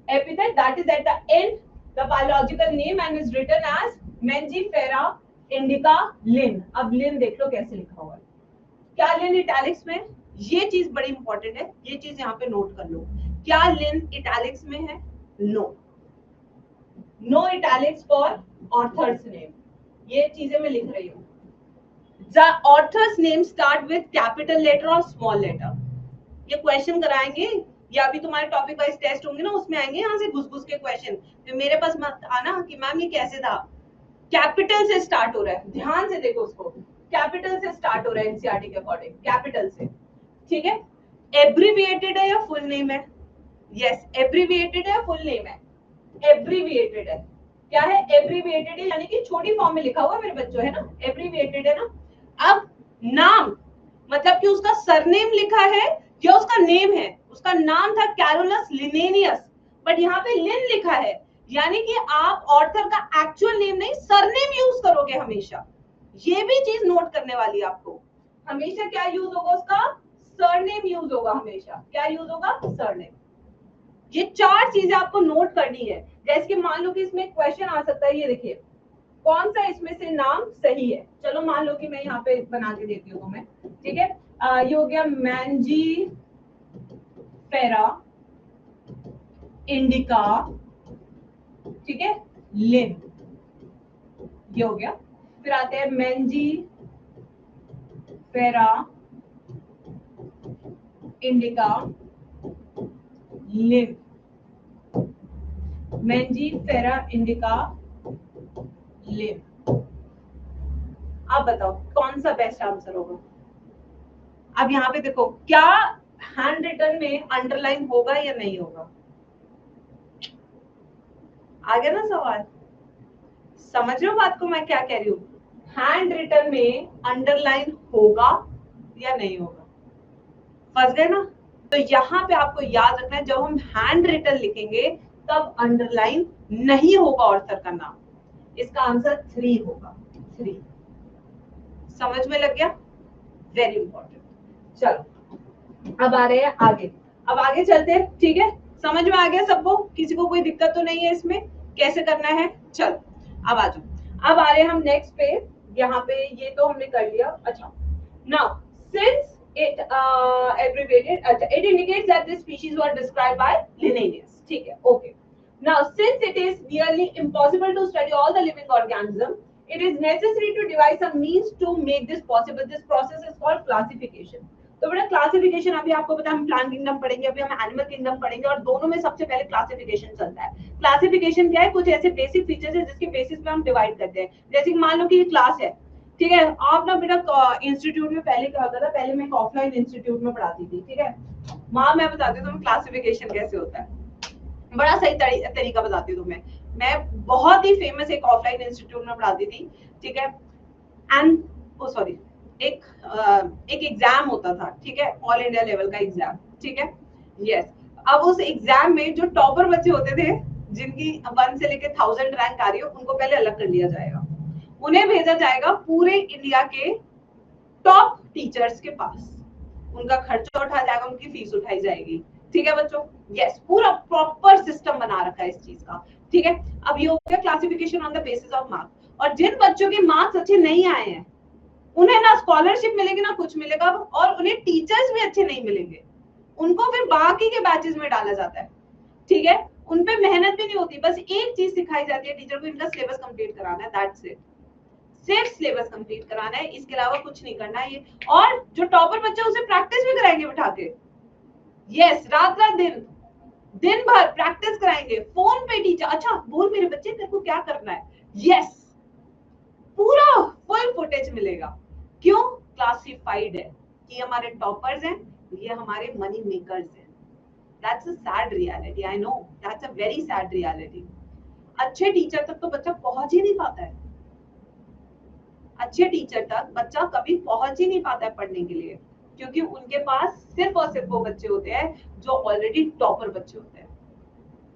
epithet, that is at the end the biological name, and is written as Mangifera indica Lin. अब Lin देख लो कैसे लिखा हुआ है। क्या Lin इटैलिक्स में? ये चीज बड़ी इंपॉर्टेंट है, ये चीज यहाँ पे नोट कर लो। क्या Lin इटैलिक्स में है? No, no italics for authors name. ये चीजें मैं लिख रही हूँ। The author's name start with capital letter or small letter. ये क्वेश्चन कराएंगे या अभी तुम्हारे टॉपिक वाइज टेस्ट होंगे ना, उसमें आएंगे यहाँ से घुस-घुस के क्वेश्चन। तो मेरे पास मत आना कि मैम ये कैसे था। कैपिटल से स्टार्ट हो रहा है, ध्यान से देखो उसको। कैपिटल से स्टार्ट हो रहा है एनसीईआरटी के अकॉर्डिंग, कैपिटल से। ठीक है, एब्रिविएटेड है या फुल नेम है? यस, एब्रिविएटेड है या फुल नेम है? एब्रिविएटेड है। क्या है? एब्रिविएटेड है, यानी कि छोटी फॉर्म में लिखा हुआ है मेरे बच्चों, है ना, एब्रिविएटेड है ना। अब नाम मतलब कि उसका सरनेम लिखा है या उसका नेम है? उसका नाम था कैरोलस लिनेरियस, बट यहाँ पे लिन लिखा है, यानी कि आप ऑथर का एक्चुअल नेम नहीं सरनेम यूज करोगे हमेशा। ये भी चीज नोट करने वाली आपको। हमेशा क्या यूज होगा उसका? सरनेम यूज होगा हमेशा। क्या यूज होगा? सरनेम। ये 4 चीजें आपको नोट करनी है। जैसे कि मान लो कि इसमें क्वेश्चन आ सकता है, ये देखिए, कौन सा इसमें से नाम सही है? चलो मान लो कि मैं यहाँ पे बना के देती हूँ तुम्हें, ठीक है। ये हो गया मैंजी फेरा इंडिका, ठीक है, लिन, ये हो गया। फिर आते हैं मैंजी फेरा इंडिका लिन, मैंजी फेरा इंडिका लिन। आप बताओ कौन सा बेस्ट आंसर होगा? अब यहाँ पे देखो, क्या हैंड रिटन में अंडरलाइन होगा या नहीं होगा? आ गया ना सवाल? समझ रहे हो बात को मैं क्या कह रही हूँ? हैंड रिटन में अंडरलाइन होगा या नहीं होगा? फंस गए ना? तो यहाँ पे आपको याद रखना है, जब हम हैंड रिटन लिखेंगे तब अंडरलाइन नहीं होगा ऑर्थर का नाम। इसका आंसर 3 होगा, 3। समझ में लग गया? Very important. चलो अब आ रहे हैं आगे, अब आगे चलते हैं, ठीक है। समझ में आ गया सबको? किसी को कोई दिक्कत तो नहीं है इसमें कैसे करना है? चलो अब आ जाओ। अब आ रहे हैं हम नेक्स्ट पे। यहाँ पे ये तो हमने कर लिया। अच्छा, now since it abbreviated, it indicates that this species was described by Linnaeus, ठीक है, okay. Now since it is nearly impossible to study all the living organisms, it is necessary to devise some means to make this possible. This process is called classification. तो बेटा classification, अभी आपको पता है हम plant kingdom पढ़ेंगे, अभी हम एनिमल किंगडम पढ़ेंगे, और दोनों में सबसे पहले क्लासिफिकेशन चलता है। क्लासिफिकेशन क्या है? कुछ ऐसे बेसिक फीचर्स है जिसके बेसिस पे हम डिवाइड करते हैं। जैसे मान लो कि ये क्लास है, ठीक है। आप ना बेटा इंस्टीट्यूट में पहले क्या होता था, पहले मैं ऑफलाइन इंस्टीट्यूट में पढ़ाती थी, ठीक है। वहां मैं बताती हूँ तुम्हें क्लासिफिकेशन कैसे होता है, बड़ा सही तरीका बताती हूँ तुम्हें। मैं बहुत ही फेमस एक ऑफलाइन इंस्टीट्यूट में पढ़ाती थी, ठीक है। एंड ओ सॉरी, एक एग्जाम होता था, ठीक है, ऑल इंडिया लेवल का एग्जाम, ठीक है, यस। अब उस एग्जाम में जो टॉपर बच्चे होते थे, जिनकी 1 से लेकर 1000 रैंक आ रही हो, उनको पहले अलग कर लिया जाएगा। उन्हें भेजा जाएगा पूरे इंडिया के टॉप टीचर्स के पास, उनका खर्चा उठाया जाएगा, उनकी फीस उठाई जाएगी, ठीक है बच्चों। यस, पूरा प्रॉपर सिस्टम बना रखा है इस चीज का, ठीक है। अब ये हो गया classification on the basis of marks. और जिन बच्चों के मार्क्स अच्छे नहीं आए हैं, उन्हें ना स्कॉलरशिप मिलेगी ना कुछ मिलेगा, और उन्हें टीचर्स भी अच्छे नहीं मिलेंगे, उनको फिर बाकी के बैचेस में डाला जाता है, ठीक है। उनपे मेहनत भी नहीं होती, बस एक चीज सिखाई जाती है टीचर को, इनका सिलेबस कंप्लीट कराना है, दैट्स इट। सिर्फ सिलेबस कंप्लीट कराना है, इसके अलावा कुछ नहीं करना है ये। और जो टॉपर बच्चा उसे प्रैक्टिस भी कराएंगे बिठा के, यस, रात रात दिन भर प्रैक्टिस कराएंगे, फोन पे टीचर, अच्छा बोल मेरे बच्चे तेरे को क्या करना है, यस, पूरा फुल फुटेज मिलेगा। क्यों? क्लासिफाइड है कि हमारे टॉपर्स हैं, ये हमारे मनी मेकर्स हैं। That's a sad reality, I know, that's a very sad reality. अच्छे टीचर तक तो बच्चा पहुंच ही नहीं पाता है, अच्छे टीचर तक बच्चा कभी पहुंच ही नहीं पाता है पढ़ने के लिए, क्योंकि उनके पास सिर्फ और सिर्फ वो बच्चे होते हैं जो ऑलरेडी टॉपर बच्चे होते हैं।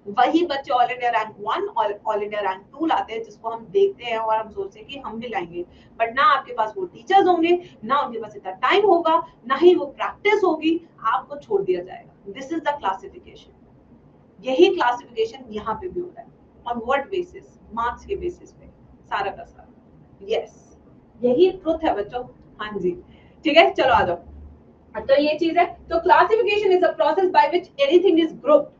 वही बच्चे ऑल इंडिया रैंक 1 और ऑल इंडिया रैंक 2 लाते हैं, जिसको हम देखते हैं और हम सोचते हैं कि हम भी लाएंगे, बट ना आपके पास वो टीचर्स होंगे, ना उनके पास इतना टाइम होगा, ना ही वो प्रैक्टिस होगी, आपको छोड़ दिया जाएगा। This is the classification. यही क्लासिफिकेशन यहाँ पे भी हो रहा है, ऑन व्हाट बेसिस? मार्क्स के बेसिस पे, सारा का सारा, यस, यही ट्रुथ है बच्चों। हाँ जी, ठीक है, चलो आ जाओ। तो ये चीज है। तो classification is a process by which anything is grouped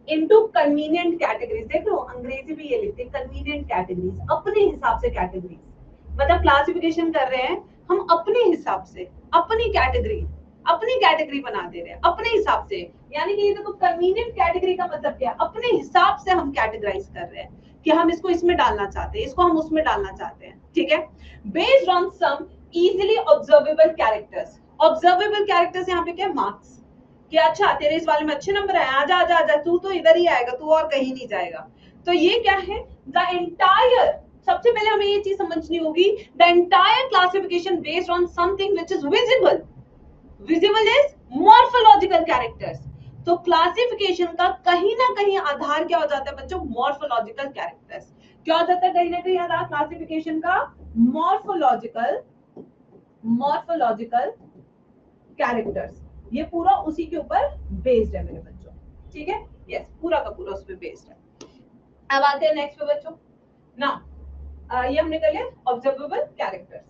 into convenient categories. देख लो अंग्रेजी में ये लिखते हैं कन्वीनिएंट कैटेगरीज, अपने हिसाब से कैटेगरीज, मतलब क्लासिफिकेशन कर रहे हैं हम अपने हिसाब से, अपनी कैटेगरी बना दे रहे हैं अपने हिसाब से। यानी कि ये देखो कन्वीनिएंट कैटेगरी का मतलब क्या है, अपने हिसाब से हम कैटेगराइज कर रहे हैं कि हम इसको इसमें डालना चाहते हैं, इसको हम उसमें डालना चाहते हैं, ठीक है। Based on some easily observable characters. Observable characters यहाँ पे क्या? मार्क्स, कि अच्छा तेरे इस वाले में अच्छे नंबर आए, आजा आजा आजा, तू तो इधर ही आएगा, तू और कहीं नहीं जाएगा। तो ये क्या है? द एंटायर, सबसे पहले हमें ये चीज समझनी होगी, the entire classification based on something which is visible. Visible is morphological characters. तो क्लासिफिकेशन का कहीं ना कहीं आधार क्या हो जाता है बच्चों? Morphological characters. क्या हो जाता है कहीं ना कहीं आधार क्लासिफिकेशन का? Morphological characters. ये पूरा उसी के ऊपर बेस्ड है मेरे बच्चों, ठीक है। यस, पूरा का पूरा उस पर बेस्ड है। अब आते हैं नेक्स्ट पे बच्चों। ना ये हमने कर लिया observable characters.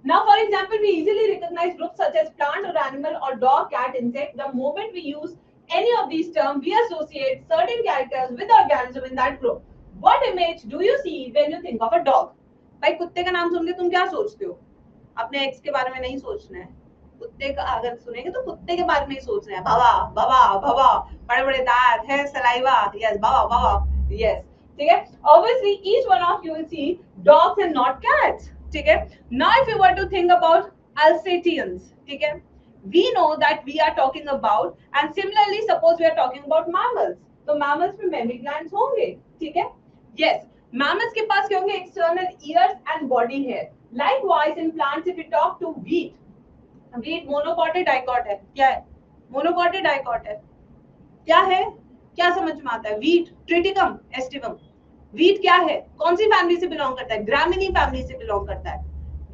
Now, for example, we easily recognize groups such as plant or animal or dog, cat, insect. The moment we use any of these terms, we associate certain characters with the organism in that group. What image do you see when you think of a dog? भाई कुत्ते का नाम सुन के तुम क्या सोचते हो? अपने एक्स के बारे में नहीं सोचना है. कुत्ते का अगर सुनेंगे तो कुत्ते के बारे में ही सोचना है. बाबा बाबा बाबा, बड़े बड़े दांत है, सलाइवा, यस बाबा बाबा, यस. ठीक है. Obviously, each one of you will see dogs and not cats. ठीक है. Now, if you were to think about Alsatians, ठीक है, we know that we are talking about, and similarly, suppose we are talking about mammals. तो mammals में mammary glands होंगे. ठीक है. Yes, mammals के पास क्या होंगे? External ears and body hair. Likewise, in plants, if we talk to wheat, wheat monocot है, dicot है? क्या है? monocot है, dicot है? क्या है? क्या समझ में आता है? wheat, triticum, estivum. wheat क्या है? कौन सी फैमिली से बिलोंग करता है? ग्रामिनी फैमिली से बिलोंग करता है.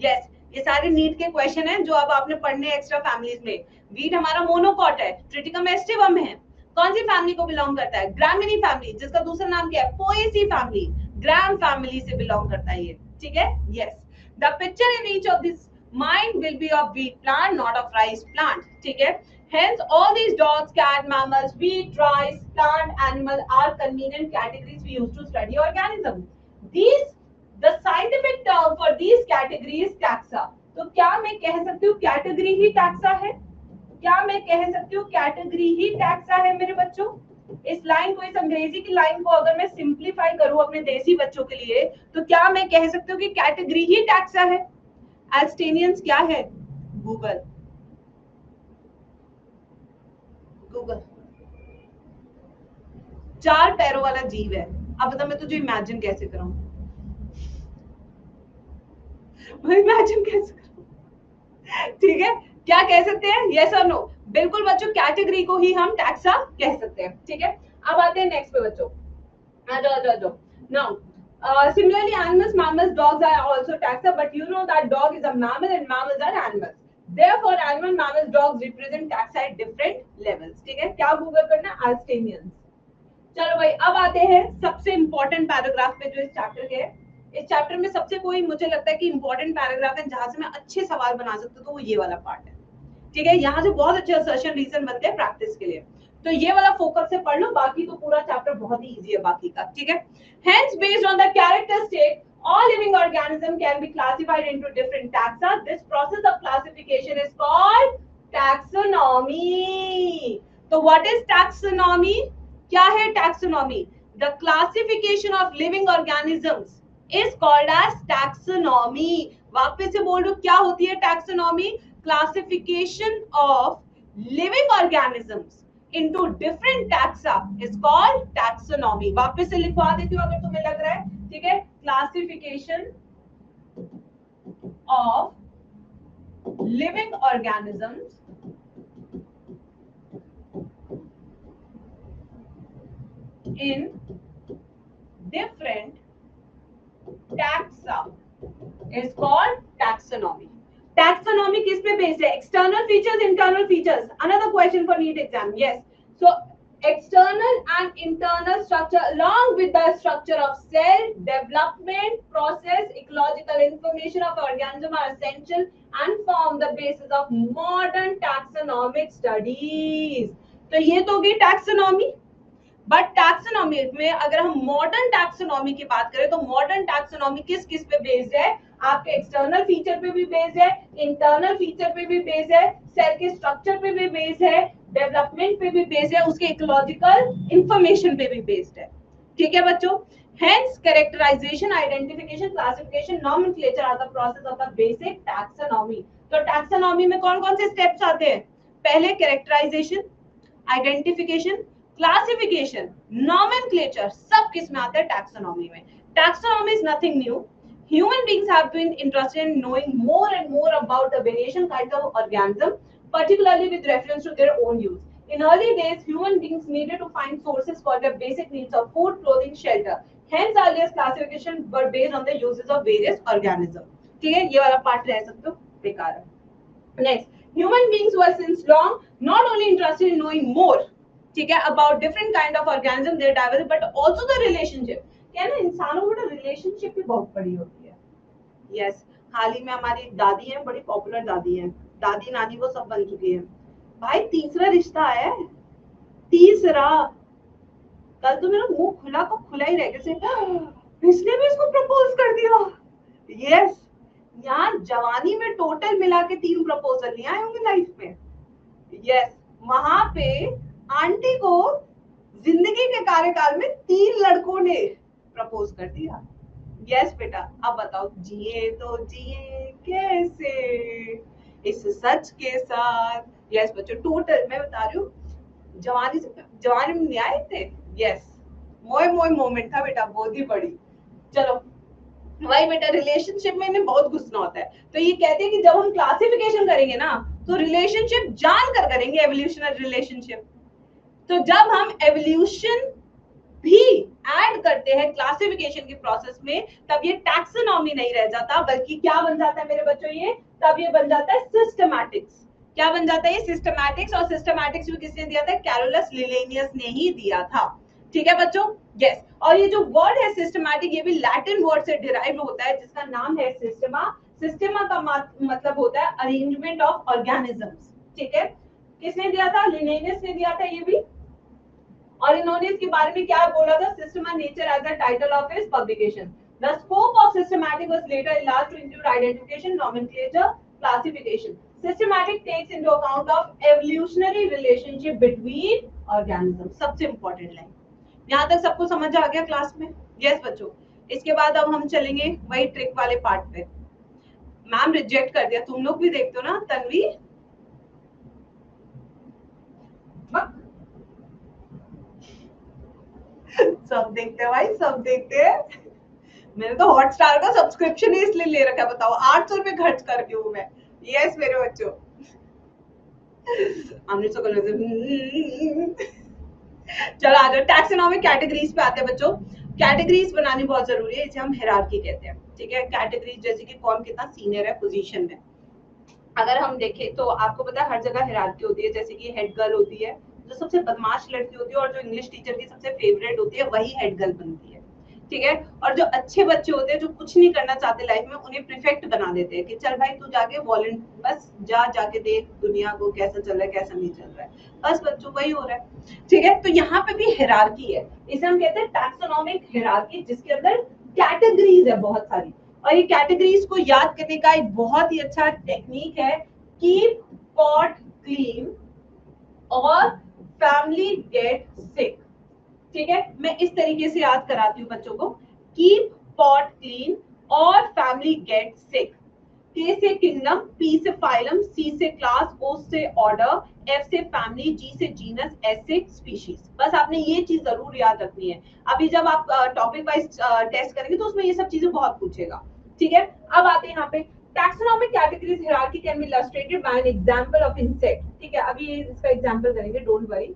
यस, ये सारे नीट के क्वेश्चन हैं जो अब आपने पढ़ने एक्स्ट्रा फैमिलीज में. wheat हमारा मोनोकॉट है, ट्रिटिकम एस्टिवम है. कौन सी फैमिली को बिलोंग करता है? ग्रामिनी फैमिली, जिसका दूसरा नाम क्या है? पोएसी फैमिली, ग्राम फैमिली से बिलोंग करता है ये. ठीक है. Yes, the picture in each of this mind will be of wheat plant, not of rice plant. ठीक है. Hence, all these dogs, cat, mammals, wheat, rice, plant, animal are convenient categories we use to study organisms. These, the scientific term for these categories taxa. तो क्या मैं कह सकती हूँ category ही taxa है? क्या मैं कह सकती हूँ कैटेगरी ही टैक्सा है मेरे बच्चों? इस लाइन को, इस अंग्रेजी की लाइन को अगर मैं सिंप्लीफाई करूँ अपने देसी बच्चों के लिए, तो क्या मैं कह सकती हूँ कि कैटेगरी ही टैक्सा है? एल्स्टेनियंस क्या है? Google, Google. 4 पैरों वाला जीव है. अब बता मैं तुझे इमेजिन कैसे करूं? मैं इमेजिन कैसे करूं? ठीक है. क्या कह सकते हैं? यस और नो? बिल्कुल बच्चों, कैटेगरी को ही हम टैक्सा कह सकते हैं. ठीक है. अब आते हैं नेक्स्ट पे बच्चों. Now similarly, animals, mammals, dogs are also taxa, but you know that dog is a mammal and mammals are animals. Therefore, animal, mammals, dogs represent taxa at different levels. ठीक है. क्या गूगल करना? Alstanians. चलो भाई, अब आते हैं सबसे इंपॉर्टेंट पैराग्राफ पे जो इस चैप्टर के है. इस चैप्टर में सबसे कोई मुझे लगता है कि इंपॉर्टेंट पैराग्राफ है जहां से मैं अच्छे सवाल बना सकती हूँ, तो वो ये वाला पार्ट है. ठीक है. यहाँ से बहुत अच्छे असर्शन रीजन बनते हैं प्रैक्टिस के लिए. तो ये वाला फोकस से पढ़ लो, बाकी तो पूरा चैप्टर बहुत ही इजी है बाकी का. ठीक है. Hence, based on the characteristic, all living organisms can be classified into different taxa. This process of classification is called taxonomy. So, what is taxonomy? क्या है taxonomy? The classification of living organisms is called as taxonomy. वापस से बोल दो, क्या होती है taxonomy? Classification of living organisms into different taxa is called taxonomy. वापस से लिखवा देती हूँ अगर तुम्हें लग रहा है. ठीक है. Classification of living organisms in different taxa is called taxonomy. Taxonomy किस पे बेस्ड है? External features, internal features. Another question for NEET exam. Yes. So external and internal structure along with the structure of cell, development, process, ecological information of organism are essential and form the basis of modern taxonomic studies. तो ये तो होगी taxonomy. But taxonomy में अगर हम modern taxonomy की बात करें तो मॉडर्न टैक्सोनॉमी किस किस पे बेस्ड है? आपके एक्सटर्नल फीचर पे भी बेस्ड है, इंटरनल फीचर पे भी बेस्ड है, सेल के स्ट्रक्चर पे भी बेस्ड है, डेवलपमेंट पे भी बेस्ड है, उसके इकोलॉजिकल इंफॉर्मेशन पे भी बेस्ड है. ठीक है बच्चों. Hence, characterization, identification, classification, nomenclature are the process of the basic taxonomy. तो टैक्सोनॉमी में कौन कौन से स्टेप्स आते हैं? पहले कैरेक्टराइजेशन, आइडेंटिफिकेशन, क्लासिफिकेशन, नॉमेनक्लेचर, सब किस में आता है? टैक्सोनॉमी में. Taxonomy is nothing new. Human beings have been interested in knowing more and more about the variation kinds of organisms, particularly with reference to their own use. In early days, human beings needed to find sources for their basic needs of food, clothing, shelter. Hence, earliest classification were based on the uses of various organisms. ठीक है, ये वाला part रह सकते हो, बेकार है. Next, human beings were since long not only interested in knowing more, ठीक है, about different kind of organism, their diversity, but also the relationship. क्या ना, इंसानों में रिलेशनशिप भी बहुत बड़ी होती है. यस, हाल ही में हमारी एक दादी है, बड़ी पॉपुलर दादी है, दादी नानी वो सब बन चुकी है भाई। तीसरा रिश्ता है, तीसरा। कल तो मेरा मुंह खुला का खुला ही रह गया, इसने भी इसको प्रपोज कर दिया। यस, यार जवानी में टोटल मिला के 3 प्रपोजल नहीं आए होंगे लाइफ में। यस, वहां पे आंटी को जिंदगी के कार्यकाल में 3 लड़कों ने प्रपोज कर दिया। यस बेटा, अब बताओ जिए तो जिए कैसे इस सच के साथ। यस बच्चों, टोटल मैं बता रही हूँ, जवानी में नहीं आए थे। यस, मोए मोए मोमेंट था बेटा, बहुत ही बड़ी। चलो वही बेटा, रिलेशनशिप में इन्हें बहुत घुसना होता है, तो ये कहते हैं कि जब हम क्लासिफिकेशन करेंगे ना तो रिलेशनशिप जानकर करेंगे, एवोल्यूशनरी रिलेशनशिप। तो जब हम एवोल्यूशन भी ऐड करते हैं क्लासिफिकेशन के प्रोसेस में, तब ये टैक्सोनॉमी नहीं रह जाता, बल्कि क्या बन जाता है मेरे बच्चों, ये तब ये बन जाता है सिस्टमैटिक्स। क्या बन जाता है ये? सिस्टमैटिक्स। और सिस्टमैटिक्स भी किसने दिया था? कैरोलस लिलेनियस ने ही दिया था। ठीक है बच्चों, यस। और ये जो वर्ड है सिस्टमैटिक, ये भी लैटिन वर्ड से डिराइव होता है, जिसका नाम है सिस्टमा। सिस्टमा का मतलब होता है अरेंजमेंट ऑफ ऑर्गेनिजम्स। ठीक है, किसने दिया था? लिलेनियस ने दिया था ये भी। और इन्होंने इसके बारे में क्या बोला था? System and nature as the title of his publication. The scope of systematic was later enlarged to include identification, nomenclature, classification. Systematic takes into account of evolutionary relationship between organisms. सबसे इंपॉर्टेंट लाइन। यहाँ तक सबको समझ आ गया class में? Yes बच्चों, इसके बाद अब हम चलेंगे वही ट्रिक वाले पार्ट पे। मैम रिजेक्ट कर दिया, तुम लोग भी देखते हो ना तन्वी? सब देखते हैं भाई, सब देखते हैं। मैंने तो हॉटस्टार का सब्सक्रिप्शन ही इसलिए ले रखा है, बताओ 800 रुपए खर्च करके हूँ मैं। यस मेरे बच्चों, चलो आ जाओ, टैक्सोनॉमिक कैटेगरीज पे आते हैं बच्चों। कैटेगरीज बनानी बहुत जरूरी है, इसे हम हायरार्की कहते हैं। ठीक है, कैटेगरीज जैसे कि कौन कितना सीनियर है पोजीशन में। अगर हम देखें तो आपको पता है हर जगह हायरार्की होती है, जैसे कि हेड गर्ल होती है, जो सबसे बदमाश लड़की होती है और जो इंग्लिश टीचर की सबसे फेवरेट होती है, वही हेड गर्ल बनती है। ठीक है, और जो अच्छे बच्चे होते हैं, जो कुछ नहीं करना चाहते लाइफ में, उन्हें प्रिफेक्ट बना देते हैं कि चल भाई तू जाके वॉलंटियर, बस जाके देख दुनिया को कैसा चल रहा है कैसा नहीं चल रहा है, बस बच्चों वही हो रहा है। ठीक है, तो यहाँ पे भी हायरार्की है, इसे हम कहते हैं टैक्सोनॉमिक हायरार्की, जिसके अंदर कैटेगरीज है बहुत सारी। और ये कैटेगरीज को याद करने का एक बहुत ही अच्छा टेक्निक है, कीप पॉट क्लीन और फैमिली गेट सिक। ठीक है, मैं इस तरीके से याद कराती हूँ बच्चों को, कीप पॉट क्लीन और फैमिली गेट सिक। K से किंगडम, P से फाइलम, C से क्लास, O से ऑर्डर, F से फैमिली, G से जीनस, S से स्पीशीज। बस आपने ये चीज जरूर याद रखनी है। अभी जब आप टॉपिक वाइज टेस्ट करेंगे तो उसमें ये सब चीजें बहुत पूछेगा। ठीक है, अब आते हैं यहाँ पे taxonomic categories hierarchy can be illustrated bye an example of insect. ठीक है, अभी इसका एग्जांपल करेंगे, don't worry.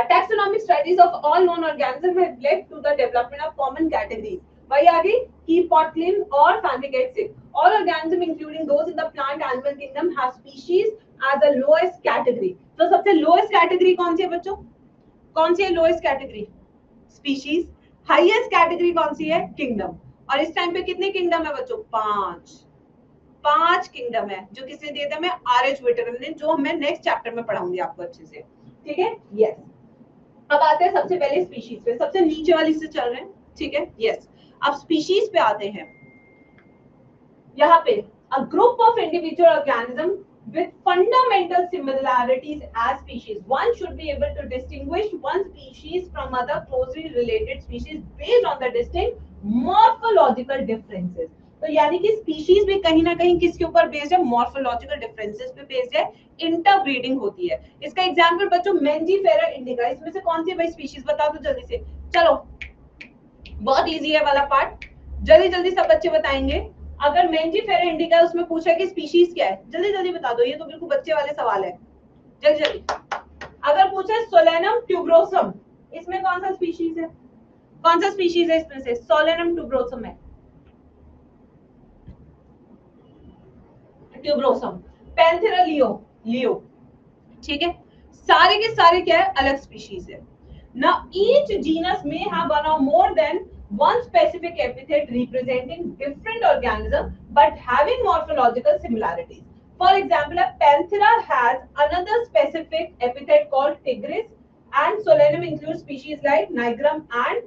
Taxonomic studies of all known organisms have led to the development of common categories. वही आ गई, keep pot clean और family get sick. All organisms, including those in the plant animal kingdom, have species as the lowest category. तो सबसे lowest category कौन सी है बच्चों? कौन सी है lowest category? Species. Highest category कौन सी है? Kingdom. और इस टाइम पे कितने kingdom है बच्चों? 5 किंगडम है, जो किसने दिया था? मैं R.H. Whittaker ने, जो मैं नेक्स्ट चैप्टर में पढ़ाऊंगी आपको अच्छे से। ठीक है, यस। अब आते हैं सबसे पहले स्पीशीज पे, सबसे नीचे वाली से चल रहे हैं। ठीक है, यस। अब स्पीशीज पे आते हैं। यहाँ पे a group of individual organism with fundamental similarities as species, one should be able to distinguish one species from other closely related species based on the distinct morphological differences. तो यानी कि species भी कहीं ना कहीं किसके ऊपर बेस्ड है? मॉर्फोलॉजिकल डिफरेंसेस पे बेस्ड है, इंटरब्रीडिंग होती है। इसका एग्जांपल बच्चों मेंजीफेरा इंडिका, इसमें से कौन सी भाई स्पीशीज बता दो जल्दी से। चलो बहुत इजी है वाला पार्ट, जल्दी जल्दी सब बच्चे बताएंगे। अगर मेंजीफेरा इंडिका उसमें पूछा कि स्पीशीज क्या है, जल्दी जल्दी बता दो, ये तो बिल्कुल बच्चे वाले सवाल है, जल्दी जल्दी। अगर पूछे सोलेनम ट्यूब्रोसम, इसमें कौन सा स्पीशीज है? कौन सा स्पीशीज है इसमें से? सोलेनम ट्यूब्रोसम है, ट्यूब्रोसम। Panthera leo. ठीक है, सारे के सारे क्या है? अलग स्पीशीज है ना। ईच जीनस में हैव वन और more than one specific epithet representing different organism but having morphological similarities. For example, a Panthera has another specific epithet called tigris, and Solanum includes species like Nigrum and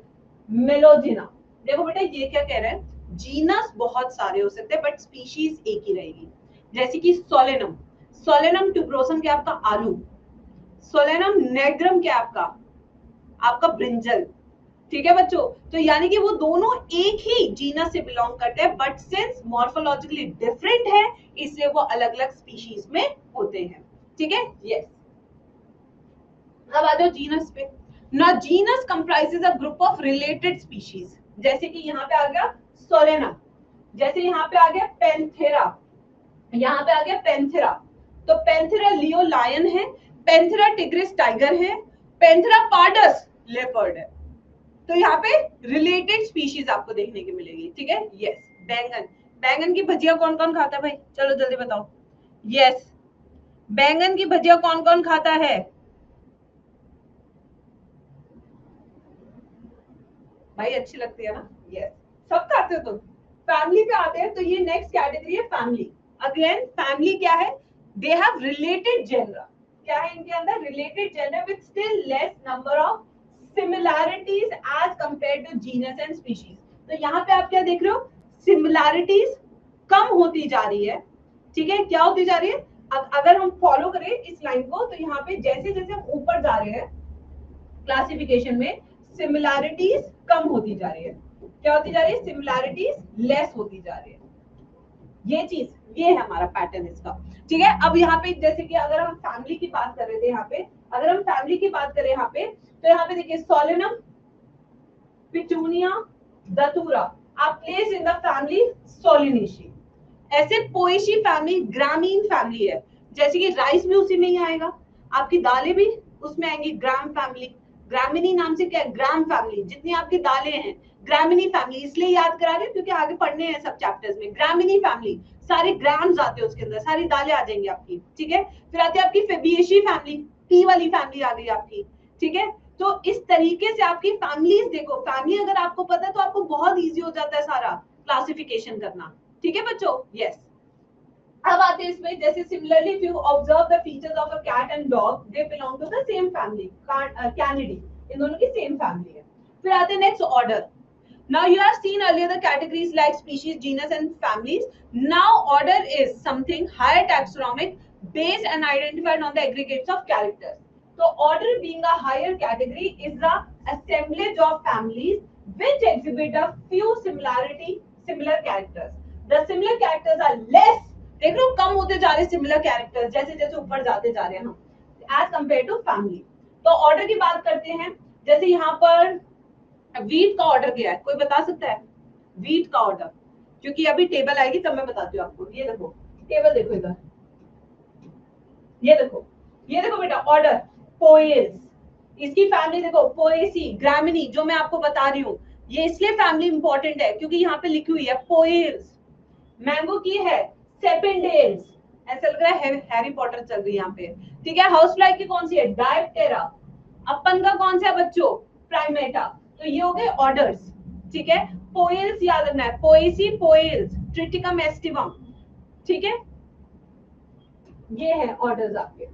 Melogena. देखो बेटा ये क्या कह रहा है, genus बहुत सारे हो सकते हैं बट स्पीशीज एक ही रहेगी. जैसे कि सोलेनम, सोलेनम ट्यूबरोसम क्या आपका आलू, सोलेनम नेग्रम क्या आपका ब्रिंजल. ठीक है बच्चों, तो यानी कि वो दोनों एक ही जीनस से बिलोंग करते हैं बट सिंस मॉर्फोलॉजिकली डिफरेंट है इसलिए वो अलग अलग स्पीशीज में होते हैं. ठीक है, यस. अब आ जाओ जीनस पे. ना genus comprises a group of related species. जैसे कि यहाँ पे आ गया सोलेना, जैसे यहाँ पे आ गया पेंथेरा, यहाँ पे आ गया पेंथेरा. तो पेंथेरा लियो लायन है, पेंथेरा टिग्रिस टाइगर है, पेंथेरा पार्डस लेपर्ड है. तो यहाँ पे रिलेटेड स्पीशीज आपको देखने की मिलेगी. ठीक है, यस. बैंगन, बैंगन की भजिया कौन कौन खाता है भाई, चलो जल्दी बताओ. यस, बैंगन की भजिया कौन कौन खाता है? भाई अच्छी लगती है ना, यस, सब खाते हो तुम. फैमिली पे आते हैं तो ये नेक्स्ट कैटेगरी है फैमिली. अगेन फैमिली क्या है, दे हैव रिलेटेड जेनरा. क्या है इनके अंदर, related genera with still less number of similarities as compared to genus and species. तो यहाँ पे आप क्या देख रहे हो, सिमिलैरिटीज कम होती जा रही है. ठीक है, क्या होती जा रही है, अगर हम फॉलो करें इस लाइन को तो यहाँ पे जैसे जैसे हम ऊपर जा रहे हैं क्लासिफिकेशन में सिमिलैरिटीज कम होती जा रही है. क्या होती जा रही है, सिमिलैरिटीज लेस होती जा रही है. ये चीज, ये है हमारा पैटर्न इसका. ठीक है, अब यहाँ पे जैसे कि अगर हम फैमिली की बात कर रहे थे, यहाँ पे अगर हम फैमिली की बात करें यहाँ पे तो यहाँ पे देखिए Solanum, Petunia, Datura are placed in the family Solanaceae. ऐसे पोएसी फैमिली ग्रामीन फैमिली है, जैसे कि राइस भी उसी में ही आएगा, आपकी दालें भी उसमें आएंगी ग्राम फैमिली. ग्रामिनी नाम से क्या है, ग्राम फैमिली. जितनी आपकी दालें हैं ग्रामिनी फैमिली, इसलिए याद करा रहे क्योंकि आगे पढ़ने हैं सब चैप्टर्स में. ग्रामिनी फैमिली, सारे ग्राम्स आते हैं उसके अंदर, सारी दालें आ जाएंगी आपकी. ठीक है, फिर आती है आपकी फेबिएशी फैमिली, पी वाली फैमिली आ गई आपकी. ठीक है, तो इस तरीके से आपकी फैमिलीज देखो, फैमिली अगर आपको पता है तो आपको बहुत इजी हो जाता है सारा क्लासिफिकेशन करना. ठीक है बच्चों, यस. अब आते हैं इसमें, जैसे similarly if you observe the features of a cat and dog, they belong to the same family, Canidae, इन दोनों की सेम फैमिली है. फिर आते हैं next order. Now you have seen earlier the categories like species, genus and families. Now order is something higher taxonomic based and identified on the aggregates of characters. So order being a higher category is the assemblage of families which exhibit a few similar characters. The similar characters are less. देख लो कम होते जा रहे similar characters जैसे जैसे ऊपर जाते जा रहे हैं हम एज कंपेयर टू फैमिली. तो ऑर्डर की बात करते हैं, जैसे यहाँ पर वीट का ऑर्डर क्या है, कोई बता सकता है वीट का ऑर्डर? क्योंकि अभी टेबल आएगी तब मैं बताती हूँ आपको. ये देखो टेबल, देखो इधर, ये देखो बेटा ऑर्डर पोएस. इसकी फैमिली देखो पोएसी, ग्रामिनी, जो मैं आपको बता रही हूँ ये इसलिए फैमिली इंपॉर्टेंट है क्योंकि यहाँ पे लिखी हुई है पोएस. मैंगो की है सेपेंडेल्स, ऐसा लग रहा है हैरी पॉटर चल रही है यहाँ पे. ठीक है, हाउस फ्लाई की कौन सी है, डायप्टेरा. अपन का कौन सा है बच्चों, प्राइमेटा. तो ये हो गए ऑर्डर्स. ठीक है, पोएल्स याद रखना है, पोएसी, पोएल्स, ट्रिटिकम एस्टिवम. ठीक है, ये है ऑर्डर्स आपके.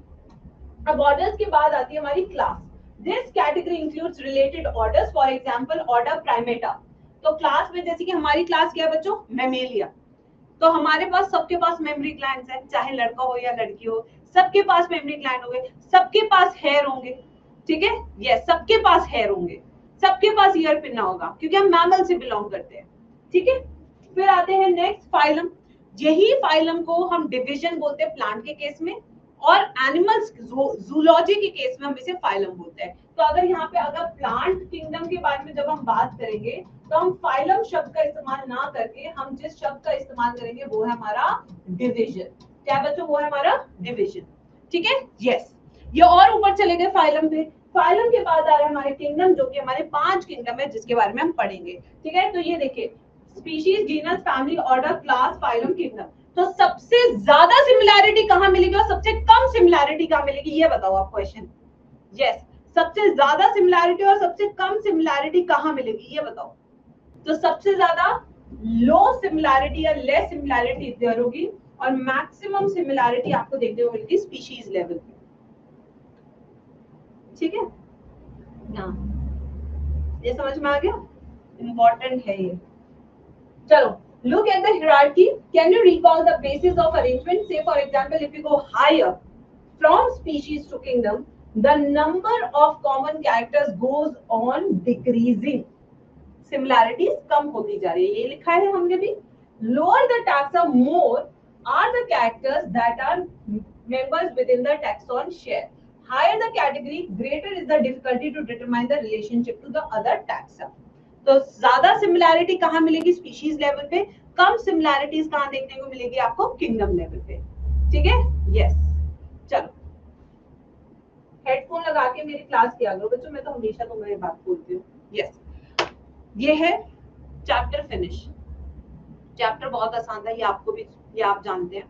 अब ऑर्डर्स के बाद आती है हमारी class. This category includes related orders, for example order Primata. तो क्लास में जैसे कि हमारी क्लास क्या है बच्चों, मैमेलिया. तो हमारे पास सबके पास मेमोरी ग्लैंड्स हैं, चाहे लड़का हो या लड़की हो, सबके पास मेमोरी ग्लैंड होंगे, सबके पास हेयर होंगे. ठीक है, यस, सबके पास हेयर होंगे, सबके पास ईयर पिन्ना होगा क्योंकि हम मैमल से बिलोंग करते हैं. ठीक है, फिर आते हैं नेक्स्ट फाइलम. यही फाइलम को हम डिवीजन बोलते हैं प्लांट के केस में, और एनिमल्स जूलॉजी के केस में हम इसे फाइलम बोलते हैं. तो अगर यहाँ पे अगर प्लांट किंगडम के बारे में जब हम बात करेंगे तो हम फाइलम शब्द का इस्तेमाल ना करके हम जिस शब्द का इस्तेमाल करेंगे वो है हमारा डिवीजन. क्या बच्चों, वो है हमारा डिवीजन. ठीक है, यस. ये और ऊपर चले गए फाइलम पे. फाइलम के बाद आ रहा है हमारे किंगडम, जो कि हमारे 5 किंगडम है जिसके बारे में हम पढ़ेंगे. ठीक है, तो ये देखिए species, genus, family, order, class, phylum, kingdom. तो सबसे ज्यादा सिमिलैरिटी कहां मिलेगी और सबसे कम सिमिलैरिटी कहां मिलेगी, ये बताओ आप क्वेश्चन. यस, सबसे ज्यादा सिमिलैरिटी और सबसे कम सिमिलैरिटी कहां मिलेगी ये बताओ. तो सबसे ज्यादा लो सिमिलैरिटी या लेस सिमिलैरिटी देयर होगी और मैक्सिमम सिमिलैरिटी आपको देखने को मिलेगी स्पीशीज लेवल पे। ठीक है, हाँ ये समझ में आ गया, इंपॉर्टेंट है ये। चलो, look at the hierarchy. Can you recall the basis of arrangement? Say for example, if you go higher from species to kingdom, the number of common characters goes on decreasing. Similarities कम होती जा रही है, ये लिखा है हमने भी। Lower the taxa, more are the characters that are members within the taxon share. Higher the category, greater is the difficulty to determine the relationship to the other taxa. तो ज्यादा सिमिलैरिटी कहाँ मिलेगी? स्पीशीज लेवल पे। कम similarities कहाँ देखने को मिलेगी आपको? किंगडम लेवल पे। ठीक है, यस। चलो, हेडफोन लगा के मेरी क्लास किया करो बच्चों, मैं तो हमेशा तुम्हें बात बोलती हूँ। यस, ये है चैप्टर फिनिश। चैप्टर बहुत आसान था, ये आपको भी, ये आप जानते हैं।